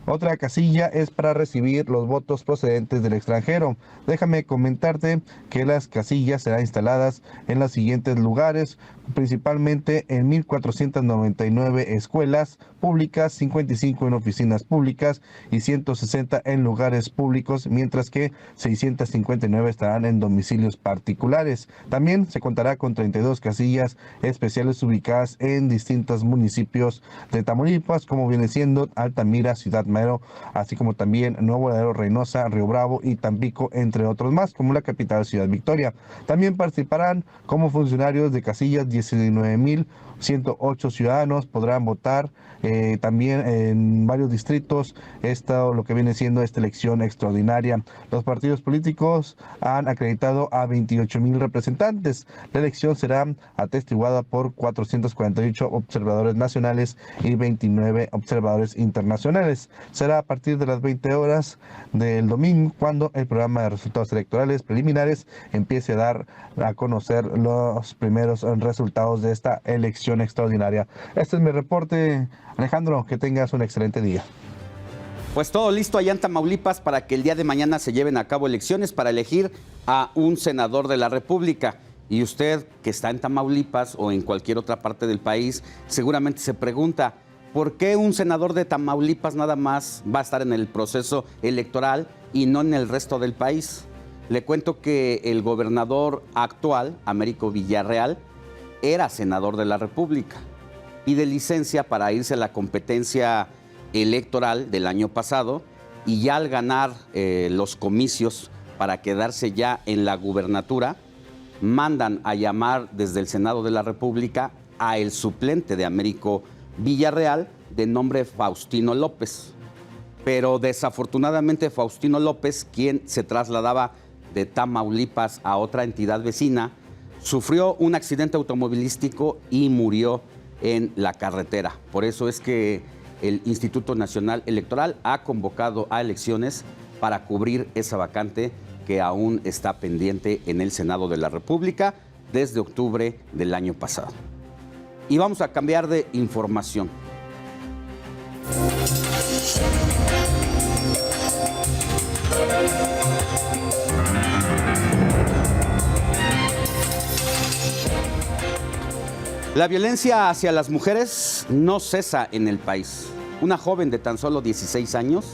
Otra casilla es para recibir los votos procedentes del extranjero. Déjame comentarte que las casillas serán instaladas en los siguientes lugares, principalmente en 1.499 escuelas públicas, 55 125 en oficinas públicas y 160 en lugares públicos, mientras que 659 estarán en domicilios particulares. También se contará con 32 casillas especiales ubicadas en distintos municipios de Tamaulipas, como viene siendo Altamira, Ciudad Madero, así como también Nuevo Laredo, Reynosa, Río Bravo y Tampico, entre otros más, como la capital Ciudad Victoria. También participarán como funcionarios de casillas 19,108 ciudadanos, podrán votar también en varios distritos. Esto lo que viene siendo esta elección extraordinaria. Los partidos políticos han acreditado a 28,000 representantes. La elección será atestiguada por 448 observadores nacionales y 29 observadores internacionales. Será a partir de las 20 horas del domingo cuando el programa de resultados electorales preliminares empiece a dar a conocer los primeros resultados de esta elección extraordinaria. Este es mi reporte. Alejandro, que tengas un excelente día. Pues todo listo allá en Tamaulipas para que el día de mañana se lleven a cabo elecciones para elegir a un senador de la República. Y usted que está en Tamaulipas o en cualquier otra parte del país seguramente se pregunta, ¿por qué un senador de Tamaulipas nada más va a estar en el proceso electoral y no en el resto del país? Le cuento que el gobernador actual, Américo Villarreal, era senador de la República. Pide licencia para irse a la competencia electoral del año pasado y ya al ganar los comicios para quedarse ya en la gubernatura, mandan a llamar desde el Senado de la República a el suplente de Américo Villarreal de nombre Faustino López. Pero desafortunadamente Faustino López, quien se trasladaba de Tamaulipas a otra entidad vecina, sufrió un accidente automovilístico y murió en la carretera. Por eso es que el Instituto Nacional Electoral ha convocado a elecciones para cubrir esa vacante que aún está pendiente en el Senado de la República desde octubre del año pasado. Y vamos a cambiar de información. La violencia hacia las mujeres no cesa en el país. Una joven de tan solo 16 años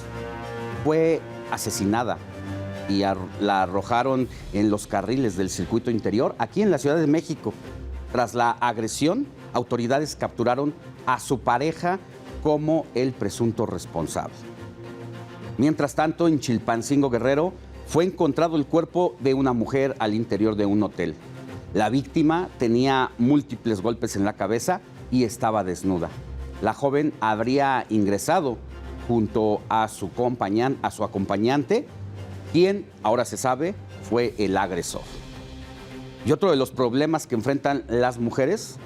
fue asesinada y la arrojaron en los carriles del circuito interior aquí en la Ciudad de México. Tras la agresión, autoridades capturaron a su pareja como el presunto responsable. Mientras tanto, en Chilpancingo, Guerrero, fue encontrado el cuerpo de una mujer al interior de un hotel. La víctima tenía múltiples golpes en la cabeza y estaba desnuda. La joven habría ingresado junto a su acompañante, quien, ahora se sabe, fue el agresor. Y otro de los problemas que enfrentan las mujeres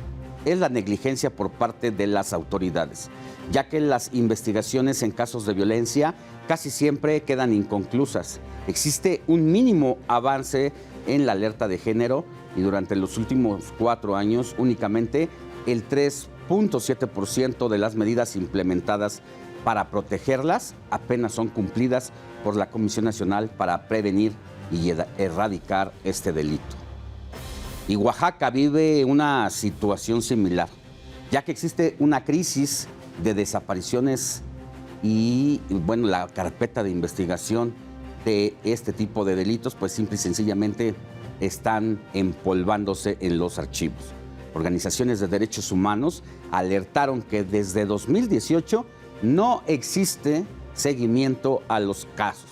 es la negligencia por parte de las autoridades, ya que las investigaciones en casos de violencia casi siempre quedan inconclusas. Existe un mínimo avance en la alerta de género y durante los últimos 4 años únicamente el 3.7% de las medidas implementadas para protegerlas apenas son cumplidas por la Comisión Nacional para Prevenir y Erradicar este delito. Y Oaxaca vive una situación similar, ya que existe una crisis de desapariciones y, bueno, la carpeta de investigación de este tipo de delitos, pues simple y sencillamente están empolvándose en los archivos. Organizaciones de derechos humanos alertaron que desde 2018 no existe seguimiento a los casos.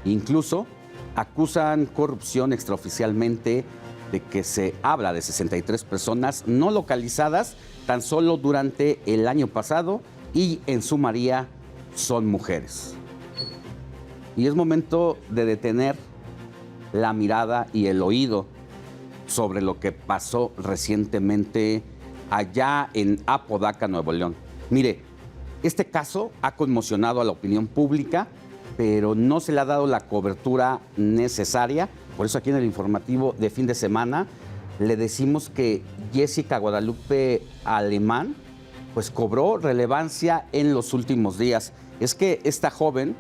Incluso acusan corrupción extraoficialmente de que se habla de 63 personas no localizadas tan solo durante el año pasado y en su mayoría son mujeres. Y es momento de detener la mirada y el oído sobre lo que pasó recientemente allá en Apodaca, Nuevo León. Mire, este caso ha conmocionado a la opinión pública, pero no se le ha dado la cobertura necesaria. Por eso aquí en el informativo de fin de semana le decimos que Jessica Guadalupe Alemán pues cobró relevancia en los últimos días. Es que esta joven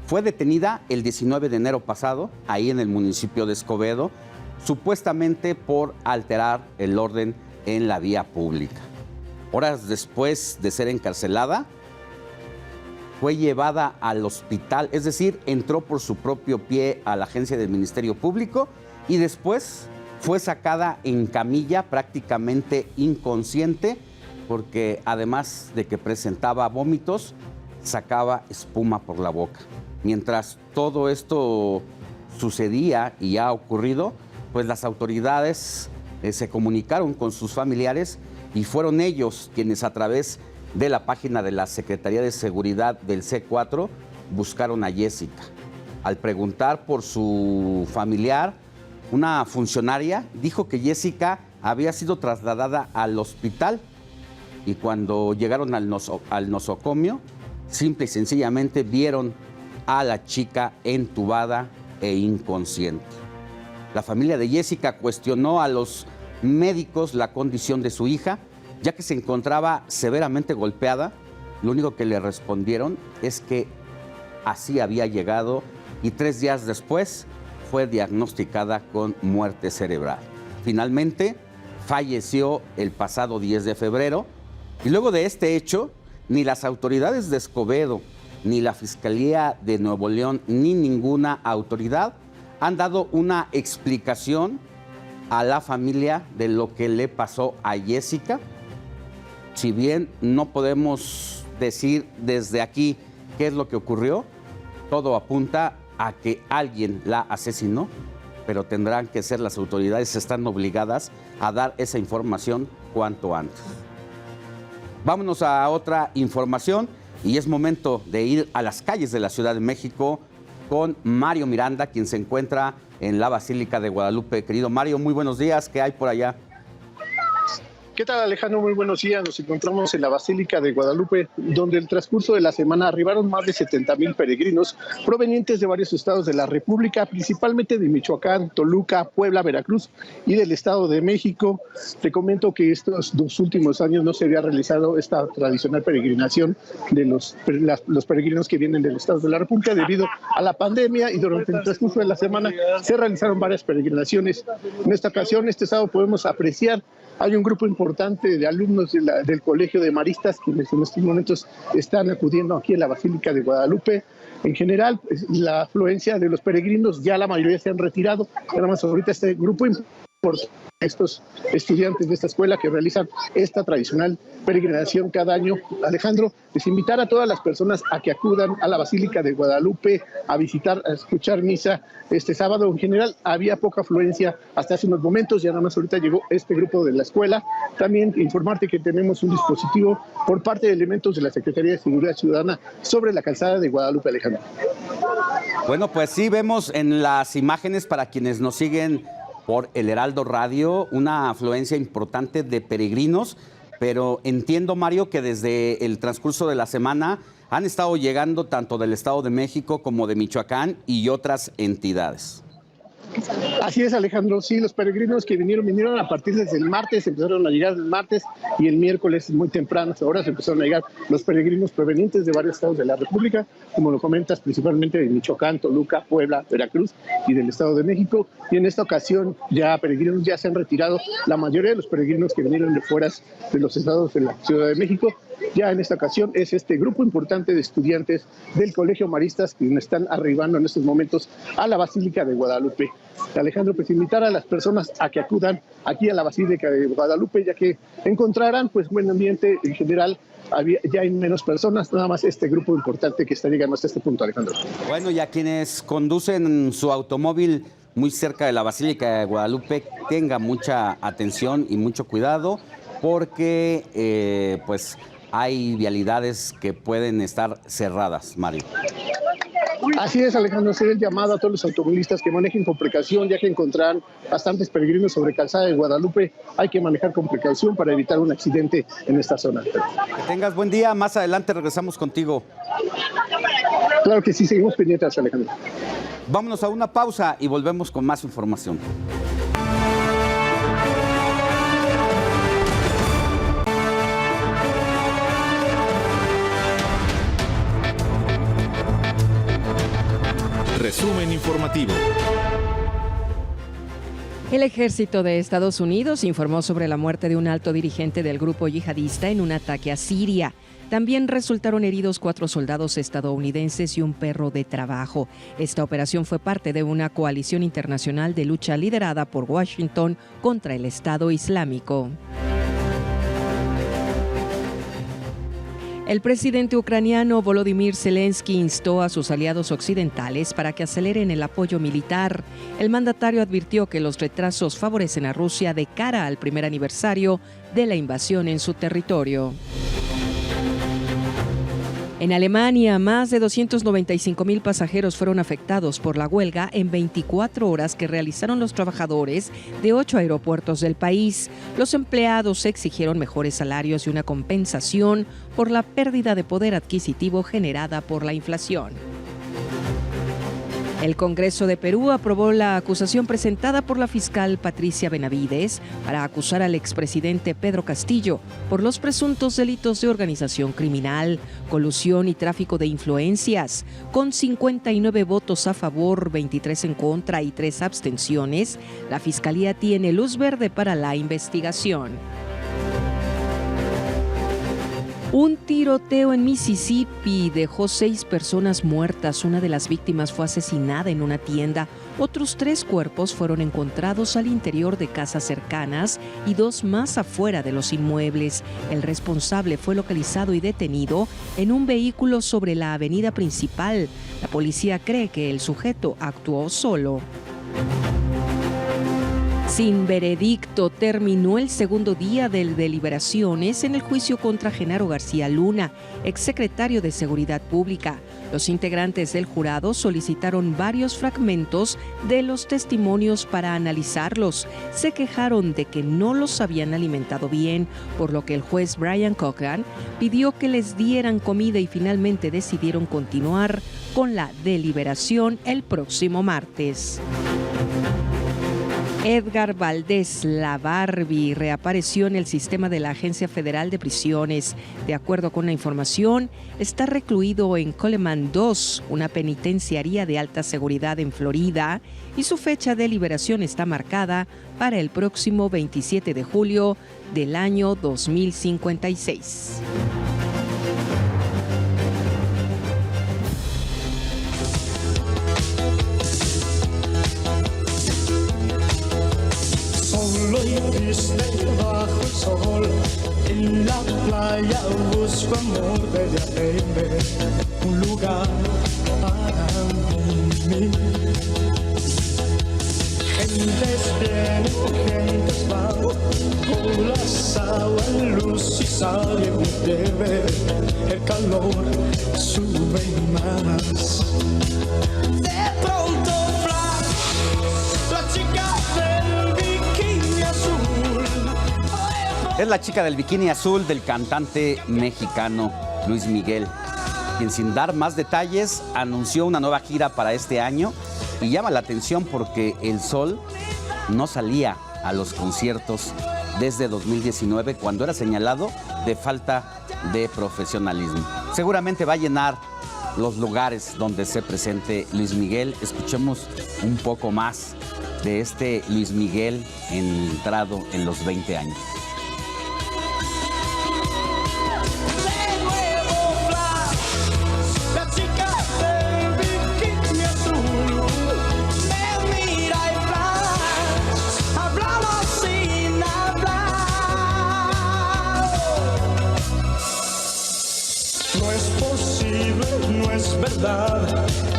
fue detenida el 19 de enero pasado, ahí en el municipio de Escobedo, supuestamente por alterar el orden en la vía pública. Horas después de ser encarcelada, fue llevada al hospital, es decir, entró por su propio pie a la agencia del Ministerio Público y después fue sacada en camilla, prácticamente inconsciente, porque además de que presentaba vómitos, sacaba espuma por la boca. Mientras todo esto sucedía y ha ocurrido, pues las autoridades se comunicaron con sus familiares y fueron ellos quienes a través de la página de la Secretaría de Seguridad del C4 buscaron a Jessica. Al preguntar por su familiar, una funcionaria dijo que Jessica había sido trasladada al hospital y cuando llegaron al nosocomio, simple y sencillamente vieron a la chica entubada e inconsciente. La familia de Jessica cuestionó a los médicos la condición de su hija, ya que se encontraba severamente golpeada. Lo único que le respondieron es que así había llegado y 3 días después fue diagnosticada con muerte cerebral. Finalmente, falleció el pasado 10 de febrero y luego de este hecho, ni las autoridades de Escobedo, ni la Fiscalía de Nuevo León, ni ninguna autoridad han dado una explicación a la familia de lo que le pasó a Jessica. Si bien no podemos decir desde aquí qué es lo que ocurrió, todo apunta a que alguien la asesinó, pero tendrán que ser las autoridades, están obligadas a dar esa información cuanto antes. Vámonos a otra información y es momento de ir a las calles de la Ciudad de México con Mario Miranda, quien se encuentra en la Basílica de Guadalupe. Querido Mario, muy buenos días, ¿qué hay por allá? ¿Qué tal, Alejandro? Muy buenos días. Nos encontramos en la Basílica de Guadalupe, donde el transcurso de la semana arribaron más de 70,000 peregrinos provenientes de varios estados de la República, principalmente de Michoacán, Toluca, Puebla, Veracruz y del Estado de México. Te comento que estos 2 últimos años no se había realizado esta tradicional peregrinación de los peregrinos que vienen del Estado de la República debido a la pandemia, y durante el transcurso de la semana se realizaron varias peregrinaciones. En esta ocasión, este sábado podemos apreciar hay un grupo importante de alumnos del Colegio de Maristas quienes en estos momentos están acudiendo aquí a la Basílica de Guadalupe. En general, la afluencia de los peregrinos, ya la mayoría se han retirado. Nada más ahorita este grupo importante, estos estudiantes de esta escuela que realizan esta tradicional peregrinación cada año. Alejandro, les invitar a todas las personas a que acudan a la Basílica de Guadalupe a visitar, a escuchar misa este sábado. En general había poca afluencia hasta hace unos momentos, ya nada más ahorita llegó este grupo de la escuela. También informarte que tenemos un dispositivo por parte de elementos de la Secretaría de Seguridad Ciudadana sobre la calzada de Guadalupe, Alejandro. Bueno, pues sí, vemos en las imágenes para quienes nos siguen por el Heraldo Radio una afluencia importante de peregrinos, pero entiendo, Mario, que desde el transcurso de la semana han estado llegando tanto del Estado de México como de Michoacán y otras entidades. Así es, Alejandro. Sí, los peregrinos que vinieron a partir desde el martes, empezaron a llegar el martes y el miércoles muy temprano, ahora se empezaron a llegar los peregrinos provenientes de varios estados de la República, como lo comentas, principalmente de Michoacán, Toluca, Puebla, Veracruz y del Estado de México. Y en esta ocasión ya peregrinos ya se han retirado, la mayoría de los peregrinos que vinieron de fuera de los estados de la Ciudad de México. Ya en esta ocasión es este grupo importante de estudiantes del Colegio Maristas quienes están arribando en estos momentos a la Basílica de Guadalupe. Alejandro, pues invitar a las personas a que acudan aquí a la Basílica de Guadalupe, ya que encontrarán pues buen ambiente en general. Ya hay menos personas, nada más este grupo importante que está llegando hasta este punto, Alejandro. Bueno, y a quienes conducen su automóvil muy cerca de la Basílica de Guadalupe, tengan mucha atención y mucho cuidado, porque pues hay vialidades que pueden estar cerradas, Mario. Así es, Alejandro, hacer el llamado a todos los automovilistas que manejen con precaución, ya que encontrarán bastantes peregrinos sobre calzada de Guadalupe. Hay que manejar con precaución para evitar un accidente en esta zona. Que tengas buen día, más adelante regresamos contigo. Claro que sí, seguimos pendientes, Alejandro. Vámonos a una pausa y volvemos con más información. Resumen informativo. El ejército de Estados Unidos informó sobre la muerte de un alto dirigente del grupo yihadista en un ataque a Siria. También resultaron heridos 4 soldados estadounidenses y un perro de trabajo. Esta operación fue parte de una coalición internacional de lucha liderada por Washington contra el Estado Islámico. El presidente ucraniano Volodymyr Zelensky instó a sus aliados occidentales para que aceleren el apoyo militar. El mandatario advirtió que los retrasos favorecen a Rusia de cara al primer aniversario de la invasión en su territorio. En Alemania, más de 295,000 pasajeros fueron afectados por la huelga en 24 horas que realizaron los trabajadores de 8 aeropuertos del país. Los empleados exigieron mejores salarios y una compensación por la pérdida de poder adquisitivo generada por la inflación. El Congreso de Perú aprobó la acusación presentada por la fiscal Patricia Benavides para acusar al expresidente Pedro Castillo por los presuntos delitos de organización criminal, colusión y tráfico de influencias. Con 59 votos a favor, 23 en contra y 3 abstenciones, la Fiscalía tiene luz verde para la investigación. Un tiroteo en Mississippi dejó 6 personas muertas. Una de las víctimas fue asesinada en una tienda. Otros 3 cuerpos fueron encontrados al interior de casas cercanas y 2 más afuera de los inmuebles. El responsable fue localizado y detenido en un vehículo sobre la avenida principal. La policía cree que el sujeto actuó solo. Sin veredicto, terminó el segundo día de deliberaciones en el juicio contra Genaro García Luna, exsecretario de Seguridad Pública. Los integrantes del jurado solicitaron varios fragmentos de los testimonios para analizarlos. Se quejaron de que no los habían alimentado bien, por lo que el juez Brian Cochran pidió que les dieran comida y finalmente decidieron continuar con la deliberación el próximo martes. Edgar Valdés, la Barbie, reapareció en el sistema de la Agencia Federal de Prisiones. De acuerdo con la información, está recluido en Coleman II, una penitenciaría de alta seguridad en Florida, y su fecha de liberación está marcada para el próximo 27 de julio del año 2056. Bajo el sol, en la playa busco amor de arreme, un lugar para mí. Gentes vienen, gentes van, olas, agua, luz y sal y bebé, el calor sube más. De pronto, la chica del bikini azul. Es la chica del bikini azul del cantante mexicano Luis Miguel, quien sin dar más detalles anunció una nueva gira para este año y llama la atención porque el Sol no salía a los conciertos desde 2019 cuando era señalado de falta de profesionalismo. Seguramente va a llenar los lugares donde se presente Luis Miguel. Escuchemos un poco más de este Luis Miguel entrado en los 20 años.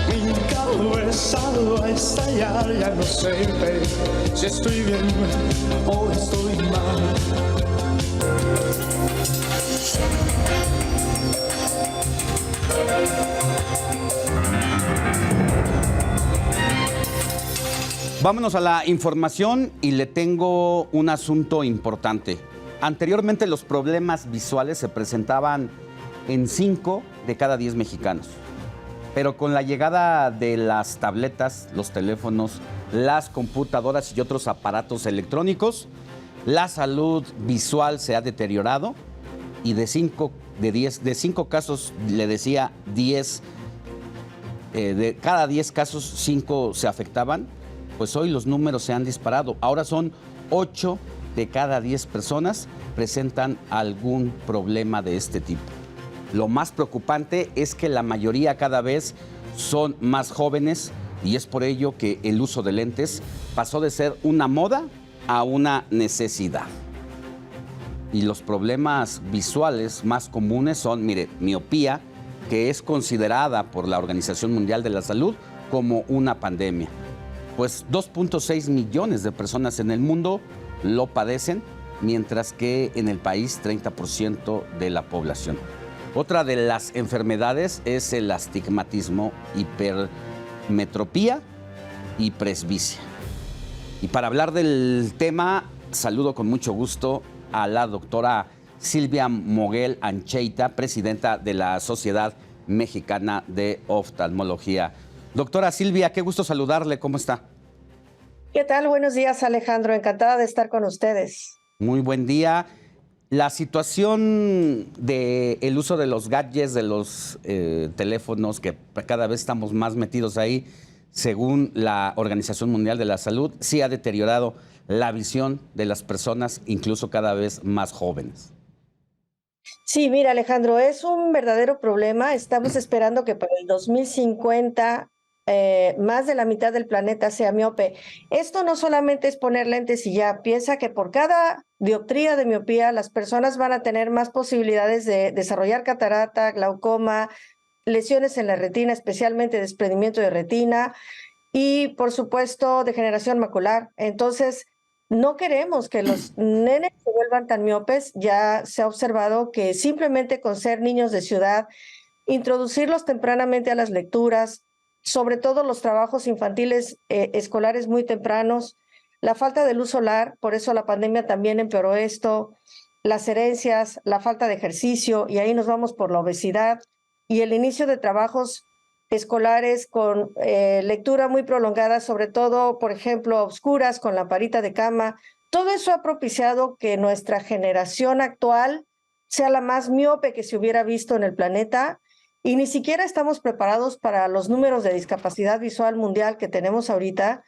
Mi cabeza va a estallar, ya no sé si estoy bien o estoy mal. Vámonos a la información y le tengo un asunto importante. Anteriormente los problemas visuales se presentaban en 5 de cada 10 mexicanos. Pero con la llegada de las tabletas, los teléfonos, las computadoras y otros aparatos electrónicos, la salud visual se ha deteriorado y de 5 casos, le decía 10, de cada 10 casos, 5 se afectaban. Pues hoy los números se han disparado. Ahora son 8 de cada 10 personas presentan algún problema de este tipo. Lo más preocupante es que la mayoría cada vez son más jóvenes y es por ello que el uso de lentes pasó de ser una moda a una necesidad. Y los problemas visuales más comunes son, mire, miopía, que es considerada por la Organización Mundial de la Salud como una pandemia. Pues 2.6 millones de personas en el mundo lo padecen, mientras que en el país 30% de la población. Otra de las enfermedades es el astigmatismo, hipermetropía y presbicia. Y para hablar del tema, saludo con mucho gusto a la doctora Silvia Moguel Ancheita, presidenta de la Sociedad Mexicana de Oftalmología. Doctora Silvia, qué gusto saludarle, ¿cómo está? ¿Qué tal? Buenos días, Alejandro, encantada de estar con ustedes. Muy buen día. La situación del uso de los gadgets, de los teléfonos, que cada vez estamos más metidos ahí, según la Organización Mundial de la Salud, sí ha deteriorado la visión de las personas, incluso cada vez más jóvenes. Sí, mira, Alejandro, es un verdadero problema. Estamos esperando que para el 2050 más de la mitad del planeta sea miope. Esto no solamente es poner lentes y ya. Piensa que por cada dioptría de miopía, las personas van a tener más posibilidades de desarrollar catarata, glaucoma, lesiones en la retina, especialmente desprendimiento de retina y, por supuesto, degeneración macular. Entonces, no queremos que los nenes se vuelvan tan miopes. Ya se ha observado que simplemente con ser niños de ciudad, introducirlos tempranamente a las lecturas, sobre todo los trabajos infantiles escolares muy tempranos, la falta de luz solar, por eso la pandemia también empeoró esto, las herencias, la falta de ejercicio, y ahí nos vamos por la obesidad, y el inicio de trabajos escolares con lectura muy prolongada, sobre todo, por ejemplo, a oscuras, con lamparita de cama. Todo eso ha propiciado que nuestra generación actual sea la más miope que se hubiera visto en el planeta, y ni siquiera estamos preparados para los números de discapacidad visual mundial que tenemos ahorita.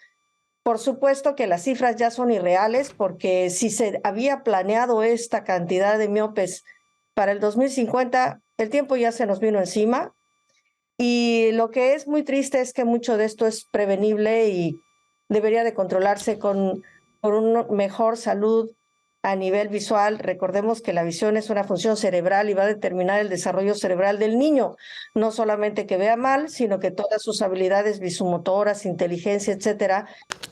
Por supuesto que las cifras ya son irreales, porque si se había planeado esta cantidad de miopes para el 2050, el tiempo ya se nos vino encima. Y lo que es muy triste es que mucho de esto es prevenible y debería de controlarse por una mejor salud a nivel visual. Recordemos que la visión es una función cerebral y va a determinar el desarrollo cerebral del niño. No solamente que vea mal, sino que todas sus habilidades visumotoras, inteligencia, etcétera,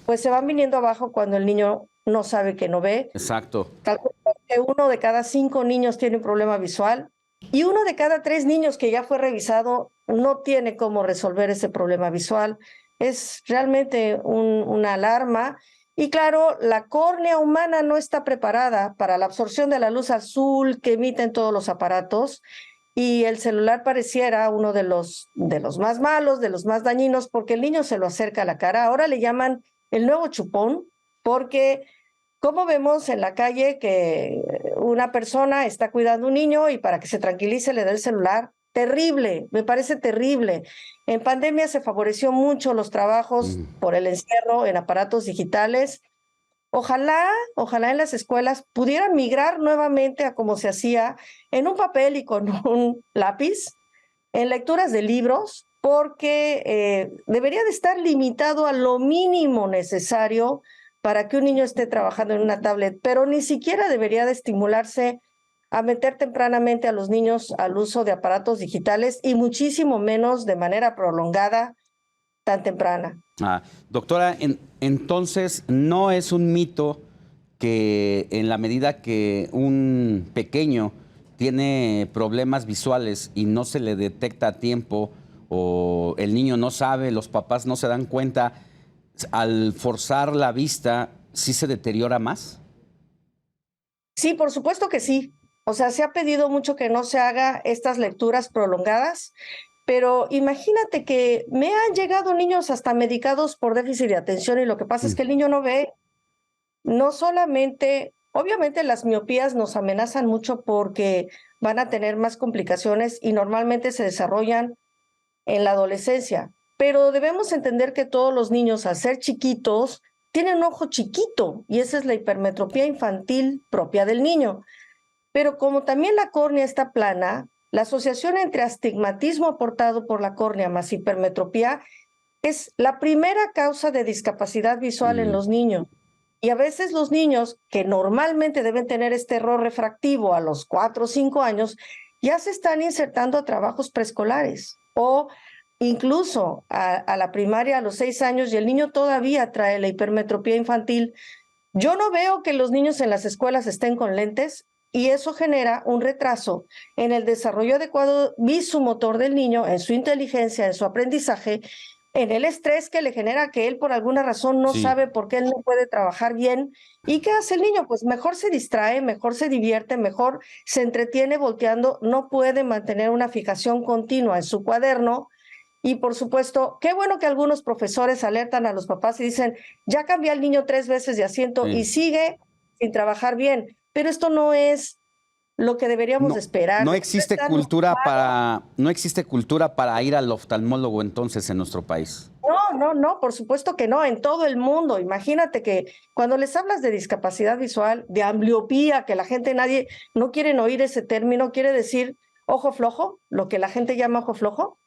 pues se van viniendo abajo cuando el niño no sabe que no ve. Exacto. Tal que 1 de cada 5 niños tiene un problema visual y 1 de cada 3 niños que ya fue revisado no tiene cómo resolver ese problema visual. Es realmente una alarma. Y claro, la córnea humana no está preparada para la absorción de la luz azul que emiten todos los aparatos, y el celular pareciera uno de los más malos, de los más dañinos, porque el niño se lo acerca a la cara. Ahora le llaman el nuevo chupón, porque como vemos en la calle que una persona está cuidando a un niño y para que se tranquilice le da el celular. Terrible, me parece terrible. En pandemia se favoreció mucho los trabajos por el encierro en aparatos digitales. Ojalá en las escuelas pudieran migrar nuevamente a como se hacía, en un papel y con un lápiz, en lecturas de libros, porque debería de estar limitado a lo mínimo necesario para que un niño esté trabajando en una tablet, pero ni siquiera debería de estimularse a meter tempranamente a los niños al uso de aparatos digitales, y muchísimo menos de manera prolongada tan temprana. Doctora, entonces no es un mito que en la medida que un pequeño tiene problemas visuales y no se le detecta a tiempo, o el niño no sabe, los papás no se dan cuenta, al forzar la vista, ¿sí se deteriora más? Sí, por supuesto que sí. O sea, se ha pedido mucho que no se haga estas lecturas prolongadas, pero imagínate que me han llegado niños hasta medicados por déficit de atención, y lo que pasa es que el niño no ve. No solamente, obviamente las miopías nos amenazan mucho porque van a tener más complicaciones y normalmente se desarrollan en la adolescencia. pero debemos entender que todos los niños, al ser chiquitos, tienen un ojo chiquito y esa es la hipermetropía infantil propia del niño. Pero como también la córnea está plana, la asociación entre astigmatismo aportado por la córnea más hipermetropía es la primera causa de discapacidad visual en los niños. Y a veces los niños que normalmente deben tener este error refractivo a los 4 o 5 años, ya se están insertando a trabajos preescolares o incluso a la primaria a los 6 años y el niño todavía trae la hipermetropía infantil. Yo no veo que los niños en las escuelas estén con lentes y eso genera un retraso en el desarrollo adecuado visomotor del niño, en su inteligencia, en su aprendizaje, en el estrés que le genera que él por alguna razón no sabe por qué él no puede trabajar bien. ¿Y qué hace el niño? Pues mejor se distrae, mejor se divierte, mejor se entretiene volteando, no puede mantener una fijación continua en su cuaderno. Y por supuesto, qué bueno que algunos profesores alertan a los papás y dicen, ya cambié al niño 3 veces de asiento y sigue sin trabajar bien. Pero esto no es lo que deberíamos esperar. No existe cultura para ir al oftalmólogo entonces en nuestro país. No, por supuesto que no, en todo el mundo. Imagínate que cuando les hablas de discapacidad visual, de ambliopía, que la gente, nadie, no quieren oír ese término, quiere decir ojo flojo, lo que la gente llama ojo flojo,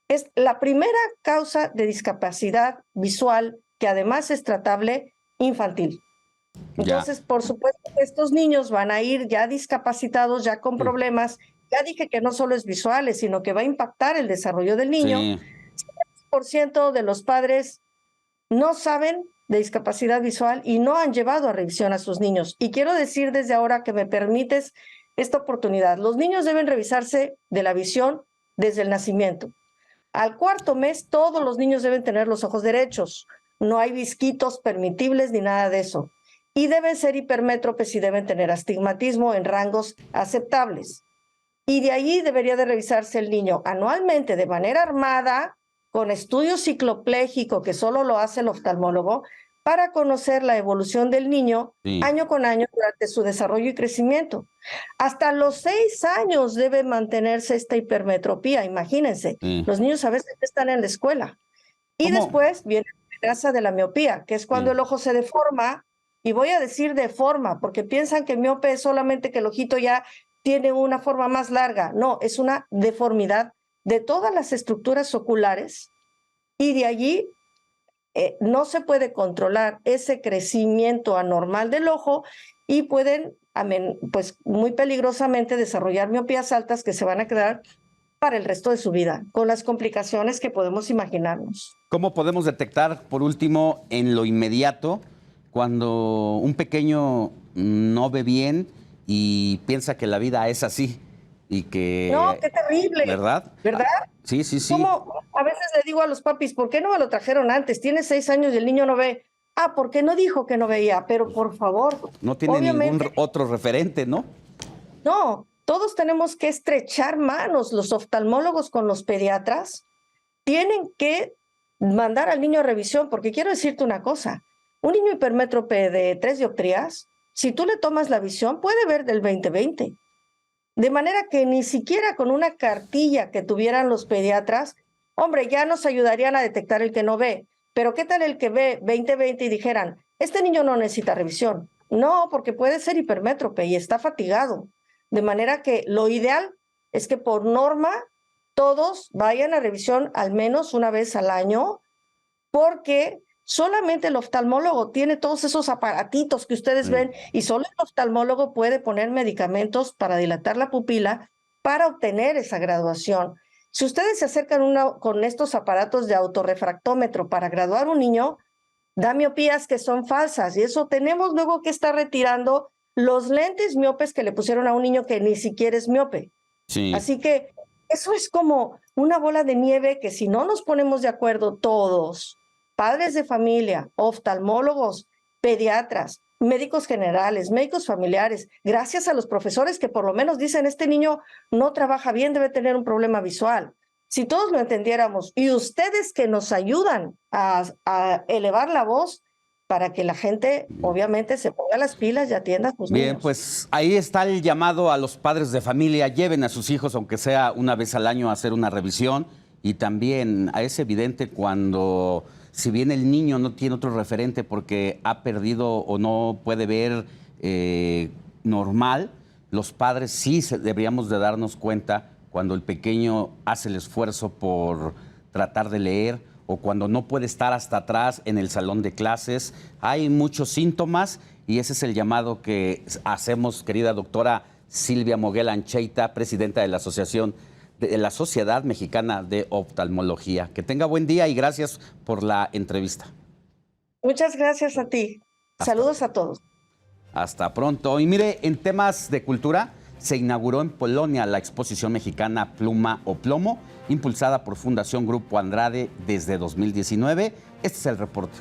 es la primera causa de discapacidad visual que además es tratable infantil. Entonces, por supuesto que estos niños van a ir ya discapacitados, ya con problemas. Ya dije que no solo es visuales, sino que va a impactar el desarrollo del niño. 100% de los padres no saben de discapacidad visual y no han llevado a revisión a sus niños. Y quiero decir desde ahora que me permites esta oportunidad. Los niños deben revisarse de la visión desde el nacimiento. Al 4º mes, todos los niños deben tener los ojos derechos. No hay visquitos permitibles ni nada de eso. Y deben ser hipermétropes y deben tener astigmatismo en rangos aceptables. Y de ahí debería de revisarse el niño anualmente de manera armada, con estudio ciclopléjico que solo lo hace el oftalmólogo, para conocer la evolución del niño año con año durante su desarrollo y crecimiento. Hasta los 6 años debe mantenerse esta hipermetropía, imagínense. Los niños a veces están en la escuela. Y después viene la amenaza de la miopía, que es cuando el ojo se deforma. Y voy a decir deforma, porque piensan que miope es solamente que el ojito ya tiene una forma más larga. No, es una deformidad de todas las estructuras oculares y de allí no se puede controlar ese crecimiento anormal del ojo y pueden, pues muy peligrosamente, desarrollar miopías altas que se van a quedar para el resto de su vida, con las complicaciones que podemos imaginarnos. ¿Cómo podemos detectar, por último, en lo inmediato, cuando un pequeño no ve bien y piensa que la vida es así y que... No, qué terrible. ¿Verdad? ¿Verdad? Sí. Como a veces le digo a los papis, ¿por qué no me lo trajeron antes? Tiene 6 años y el niño no ve. Ah, ¿por qué no dijo que no veía? Pero por favor. No tiene ningún otro referente, ¿no? No, todos tenemos que estrechar manos, los oftalmólogos con los pediatras. Tienen que mandar al niño a revisión, porque quiero decirte una cosa. Un niño hipermétrope de 3 dioptrías, si tú le tomas la visión, puede ver del 20/20. De manera que ni siquiera con una cartilla que tuvieran los pediatras, hombre, ya nos ayudarían a detectar el que no ve. Pero ¿qué tal el que ve 20/20 y dijeran, este niño no necesita revisión? No, porque puede ser hipermétrope y está fatigado. De manera que lo ideal es que por norma todos vayan a revisión al menos una vez al año, porque solamente el oftalmólogo tiene todos esos aparatitos que ustedes ven y solo el oftalmólogo puede poner medicamentos para dilatar la pupila para obtener esa graduación. Si ustedes se acercan con estos aparatos de autorrefractómetro para graduar un niño, da miopías que son falsas y eso tenemos luego que estar retirando los lentes miopes que le pusieron a un niño que ni siquiera es miope. Sí. Así que eso es como una bola de nieve que si no nos ponemos de acuerdo todos, padres de familia, oftalmólogos, pediatras, médicos generales, médicos familiares, gracias a los profesores que por lo menos dicen, este niño no trabaja bien, debe tener un problema visual. Si todos lo entendiéramos y ustedes que nos ayudan a elevar la voz para que la gente obviamente se ponga las pilas y atienda a sus niños. Bien, pues ahí está el llamado a los padres de familia, lleven a sus hijos aunque sea una vez al año a hacer una revisión Y también es evidente cuando, si bien el niño no tiene otro referente porque ha perdido o no puede ver normal, los padres sí deberíamos de darnos cuenta cuando el pequeño hace el esfuerzo por tratar de leer o cuando no puede estar hasta atrás en el salón de clases. Hay muchos síntomas y ese es el llamado que hacemos, querida doctora Silvia Moguel Ancheita, presidenta de la Asociación de la Sociedad Mexicana de Oftalmología. Que tenga buen día y gracias por la entrevista. Muchas gracias a ti. Saludos a todos. Hasta pronto. Y mire, en temas de cultura, se inauguró en Polonia la exposición mexicana Pluma o Plomo, impulsada por Fundación Grupo Andrade desde 2019. Este es el reporte.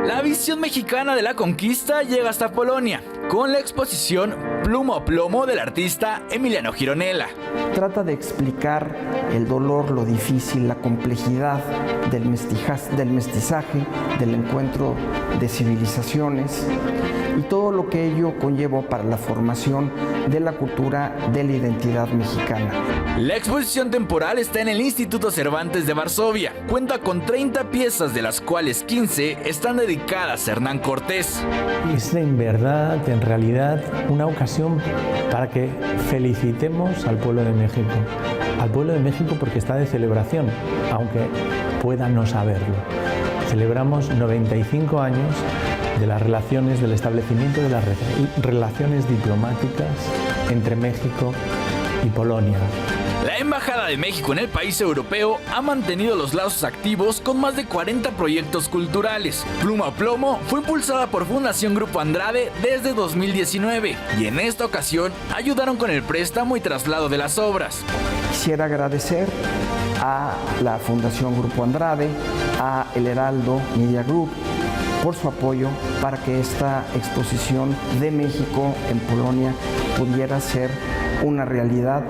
La visión mexicana de la conquista llega hasta Polonia, con la exposición Pluma o Plomo del artista Emiliano Gironella. Trata de explicar el dolor, lo difícil, la complejidad del mestizaje, del encuentro de civilizaciones y todo lo que ello conllevó para la formación de la cultura de la identidad mexicana. La exposición temporal está en el Instituto Cervantes de Varsovia. Cuenta con 30 piezas, de las cuales 15 están dedicadas a Hernán Cortés. Es en verdad, en realidad, una ocasión para que felicitemos al pueblo de México. Al pueblo de México porque está de celebración, aunque pueda no saberlo. Celebramos 95 años de las relaciones, del establecimiento de las relaciones diplomáticas entre México y Polonia. La Embajada de México en el país europeo ha mantenido los lazos activos con más de 40 proyectos culturales. Pluma o Plomo fue impulsada por Fundación Grupo Andrade desde 2019 y en esta ocasión ayudaron con el préstamo y traslado de las obras. Quisiera agradecer a la Fundación Grupo Andrade, a El Heraldo Media Group, por su apoyo para que esta exposición de México en Polonia pudiera ser una realidad.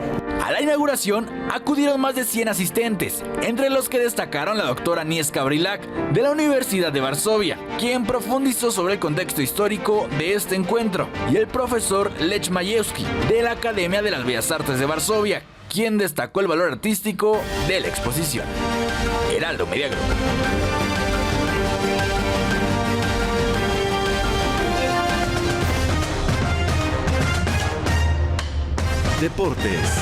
A la inauguración acudieron más de 100 asistentes, entre los que destacaron la doctora Agnieszka Brilac de la Universidad de Varsovia, quien profundizó sobre el contexto histórico de este encuentro, y el profesor Lech Majewski de la Academia de las Bellas Artes de Varsovia, quien destacó el valor artístico de la exposición. Heraldo Media Group. Deportes.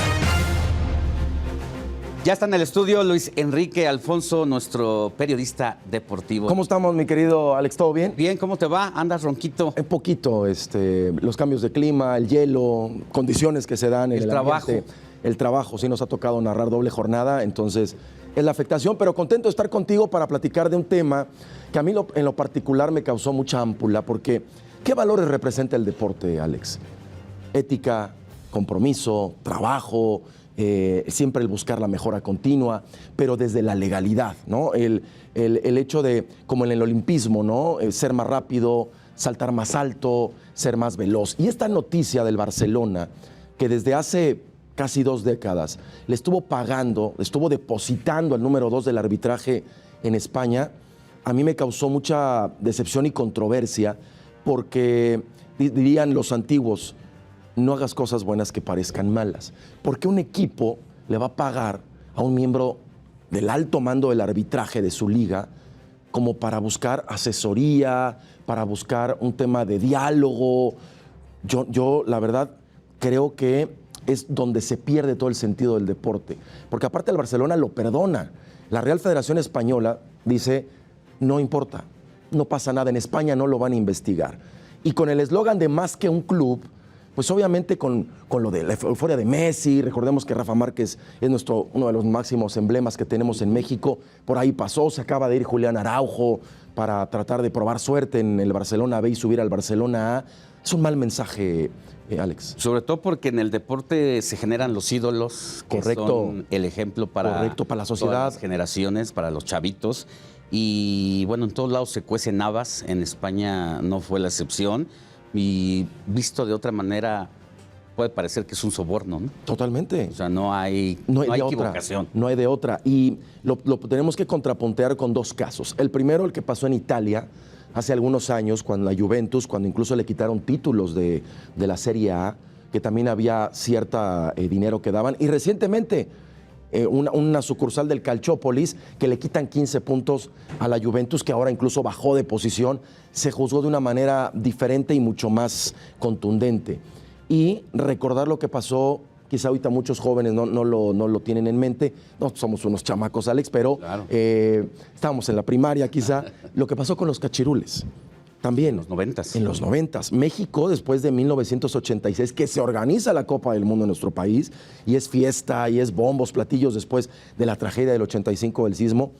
Ya está en el estudio Luis Enrique Alfonso, nuestro periodista deportivo. ¿Cómo estamos, mi querido Alex? ¿Todo bien? Bien, ¿cómo te va? ¿Andas ronquito? Un poquito, los cambios de clima, el hielo, condiciones que se dan en el trabajo. Ambiente, el trabajo, sí nos ha tocado narrar doble jornada, entonces es la afectación, pero contento de estar contigo para platicar de un tema que a mí en lo particular me causó mucha ámpula, porque ¿qué valores representa el deporte, Alex? Ética, compromiso, trabajo, siempre el buscar la mejora continua, pero desde la legalidad, ¿no? El hecho de, como en el olimpismo, ¿no? Ser más rápido, saltar más alto, ser más veloz. Y esta noticia del Barcelona, que desde hace casi 2 décadas le estuvo pagando, le estuvo depositando al número 2 del arbitraje en España, a mí me causó mucha decepción y controversia, porque dirían los antiguos, no hagas cosas buenas que parezcan malas. ¿Por qué un equipo le va a pagar a un miembro del alto mando del arbitraje de su liga como para buscar asesoría, para buscar un tema de diálogo? Yo la verdad, creo que es donde se pierde todo el sentido del deporte. Porque aparte el Barcelona lo perdona. La Real Federación Española dice, no importa, no pasa nada, en España no lo van a investigar. Y con el eslogan de más que un club, pues obviamente con lo de la euforia de Messi, recordemos que Rafa Márquez es uno de los máximos emblemas que tenemos en México, por ahí pasó, se acaba de ir Julián Araujo para tratar de probar suerte en el Barcelona B y subir al Barcelona A. Es un mal mensaje, Alex. Sobre todo porque en el deporte se generan los ídolos, que son el ejemplo para la sociedad, todas las generaciones, para los chavitos. Y bueno, en todos lados se cuecen habas, en España no fue la excepción. Y visto de otra manera, puede parecer que es un soborno, ¿no? Totalmente. O sea, no hay equivocación. No hay de otra. Y lo tenemos que contrapuntear con 2 casos. El primero, el que pasó en Italia hace algunos años, cuando la Juventus, cuando incluso le quitaron títulos de la Serie A, que también había cierta dinero que daban. Y recientemente, una sucursal del Calciópolis que le quitan 15 puntos a la Juventus, que ahora incluso bajó de posición, se juzgó de una manera diferente y mucho más contundente. Y recordar lo que pasó, quizá ahorita muchos jóvenes no lo tienen en mente, no somos unos chamacos, Alex, pero claro. Estábamos en la primaria quizá, lo que pasó con los cachirules. También. En los 90s. En los 90s. México, después de 1986, que se organiza la Copa del Mundo en nuestro país, y es fiesta, y es bombos, platillos después de la tragedia del 85 del sismo,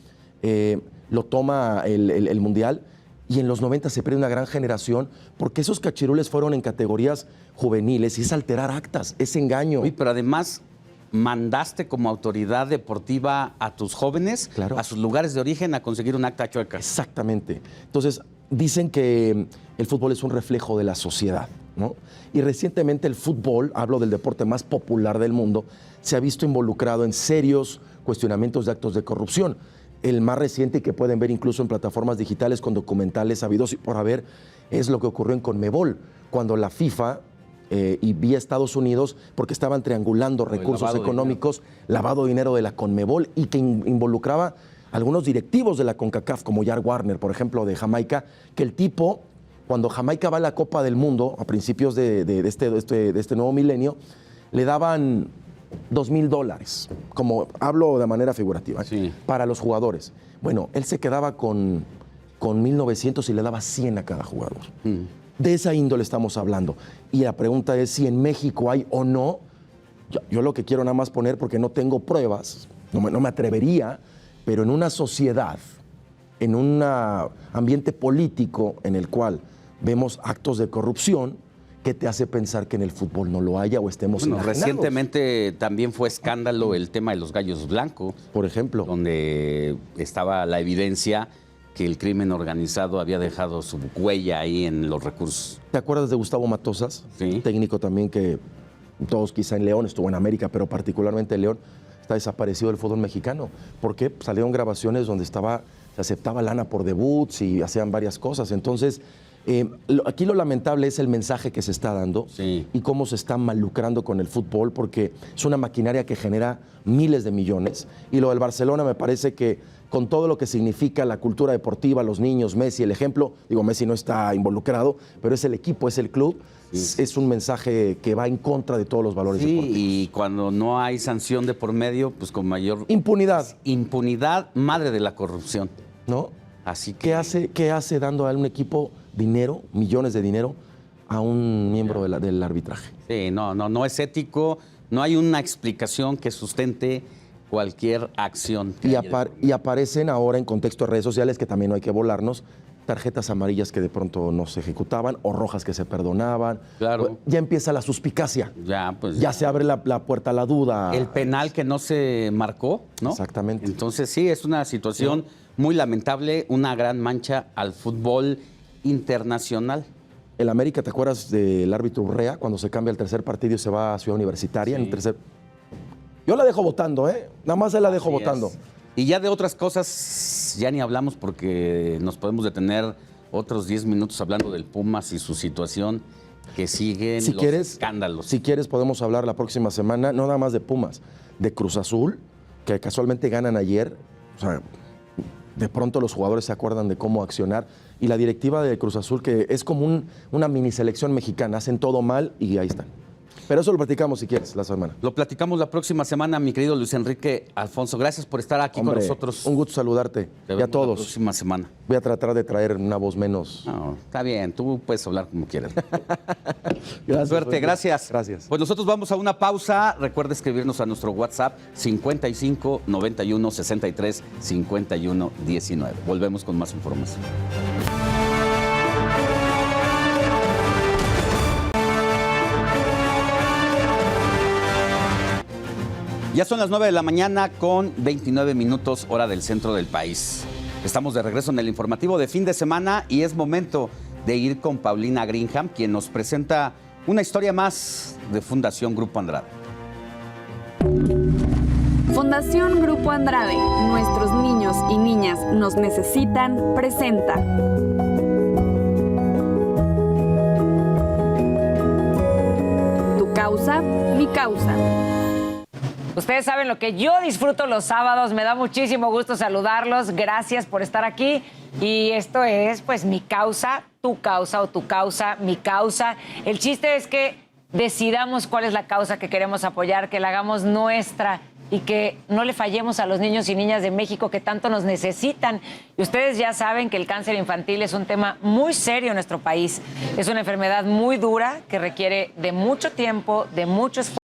lo toma el Mundial, y en los 90 se pierde una gran generación, porque esos cachirules fueron en categorías juveniles, y es alterar actas, es engaño. Sí, pero además mandaste como autoridad deportiva a tus jóvenes, claro, a sus lugares de origen a conseguir un acta chueca. Exactamente. Entonces, dicen que el fútbol es un reflejo de la sociedad, ¿no? Y recientemente el fútbol, hablo del deporte más popular del mundo, se ha visto involucrado en serios cuestionamientos de actos de corrupción. El más reciente, que pueden ver incluso en plataformas digitales con documentales habidos y por haber, es lo que ocurrió en CONMEBOL, cuando la FIFA y vía Estados Unidos, porque estaban triangulando recursos económicos, lavado de dinero de la CONMEBOL, y que involucraba algunos directivos de la CONCACAF, como Jar Warner, por ejemplo, de Jamaica, que el tipo, cuando Jamaica va a la Copa del Mundo, a principios de este nuevo milenio, le daban $2,000, como hablo de manera figurativa, sí, para los jugadores. Bueno, él se quedaba con 1,900 y le daba 100 a cada jugador. De esa índole estamos hablando. Y la pregunta es si en México hay o no. Yo lo que quiero nada más poner, porque no tengo pruebas, no me atrevería, pero en una sociedad, en un ambiente político en el cual vemos actos de corrupción, ¿qué te hace pensar que en el fútbol no lo haya o estemos enajenados? Recientemente también fue escándalo el tema de los gallos blancos, por ejemplo, donde estaba la evidencia que el crimen organizado había dejado su huella ahí en los recursos. ¿Te acuerdas de Gustavo Matosas? Sí. Técnico también que todos quizá en León, estuvo en América, pero particularmente en León, está desaparecido del fútbol mexicano. ¿Por qué? Salieron grabaciones donde se aceptaba lana por debuts y hacían varias cosas. Entonces, aquí lo lamentable es el mensaje que se está dando, sí, y cómo se está mal lucrando con el fútbol, porque es una maquinaria que genera miles de millones. Y lo del Barcelona me parece que, con todo lo que significa la cultura deportiva, los niños, Messi, el ejemplo, digo, Messi no está involucrado, pero es el equipo, es el club, sí, es un mensaje que va en contra de todos los valores deportivos. Y cuando no hay sanción de por medio, pues con mayor... Impunidad. Impunidad, madre de la corrupción. ¿No? Así que... ¿Qué hace dando a un equipo dinero, millones de dinero, a un miembro del arbitraje? Sí, no es ético, no hay una explicación que sustente cualquier acción. Y aparecen ahora en contexto de redes sociales, que también no hay que volarnos, tarjetas amarillas que de pronto no se ejecutaban o rojas que se perdonaban. Claro. Ya empieza la suspicacia. Ya se abre la puerta a la duda. El penal que no se marcó, ¿no? Exactamente. Entonces sí, es una situación muy lamentable, una gran mancha al fútbol internacional. El América, ¿te acuerdas del árbitro Urrea cuando se cambia el tercer partido y se va a Ciudad Universitaria? Sí. En el tercer... Yo la dejo votando, nada más la dejo votando. Y ya de otras cosas ya ni hablamos, porque nos podemos detener otros 10 minutos hablando del Pumas y su situación, que siguen escándalos. Si quieres podemos hablar la próxima semana, no nada más de Pumas, de Cruz Azul, que casualmente ganan ayer. O sea, de pronto los jugadores se acuerdan de cómo accionar. Y la directiva de Cruz Azul, que es como una mini selección mexicana, hacen todo mal y ahí están. Pero eso lo platicamos si quieres la semana. Lo platicamos la próxima semana, mi querido Luis Enrique Alfonso. Gracias por estar aquí con nosotros. Un gusto saludarte. Y a todos. La próxima semana. Voy a tratar de traer una voz menos. No, está bien, tú puedes hablar como quieras. Gracias. Suerte, gracias. Gracias. Pues nosotros vamos a una pausa. Recuerda escribirnos a nuestro WhatsApp 55 91 63 51 19. Volvemos con más información. Ya son las 9 de la mañana con 29 minutos, hora del centro del país. Estamos de regreso en el informativo de fin de semana y es momento de ir con Paulina Greenham, quien nos presenta una historia más de Fundación Grupo Andrade. Fundación Grupo Andrade, nuestros niños y niñas nos necesitan, presenta. Tu causa, mi causa. Ustedes saben lo que yo disfruto los sábados, me da muchísimo gusto saludarlos, gracias por estar aquí y esto es pues mi causa, tu causa o tu causa, mi causa. El chiste es que decidamos cuál es la causa que queremos apoyar, que la hagamos nuestra y que no le fallemos a los niños y niñas de México que tanto nos necesitan. Y ustedes ya saben que el cáncer infantil es un tema muy serio en nuestro país. Es una enfermedad muy dura que requiere de mucho tiempo, de mucho esfuerzo.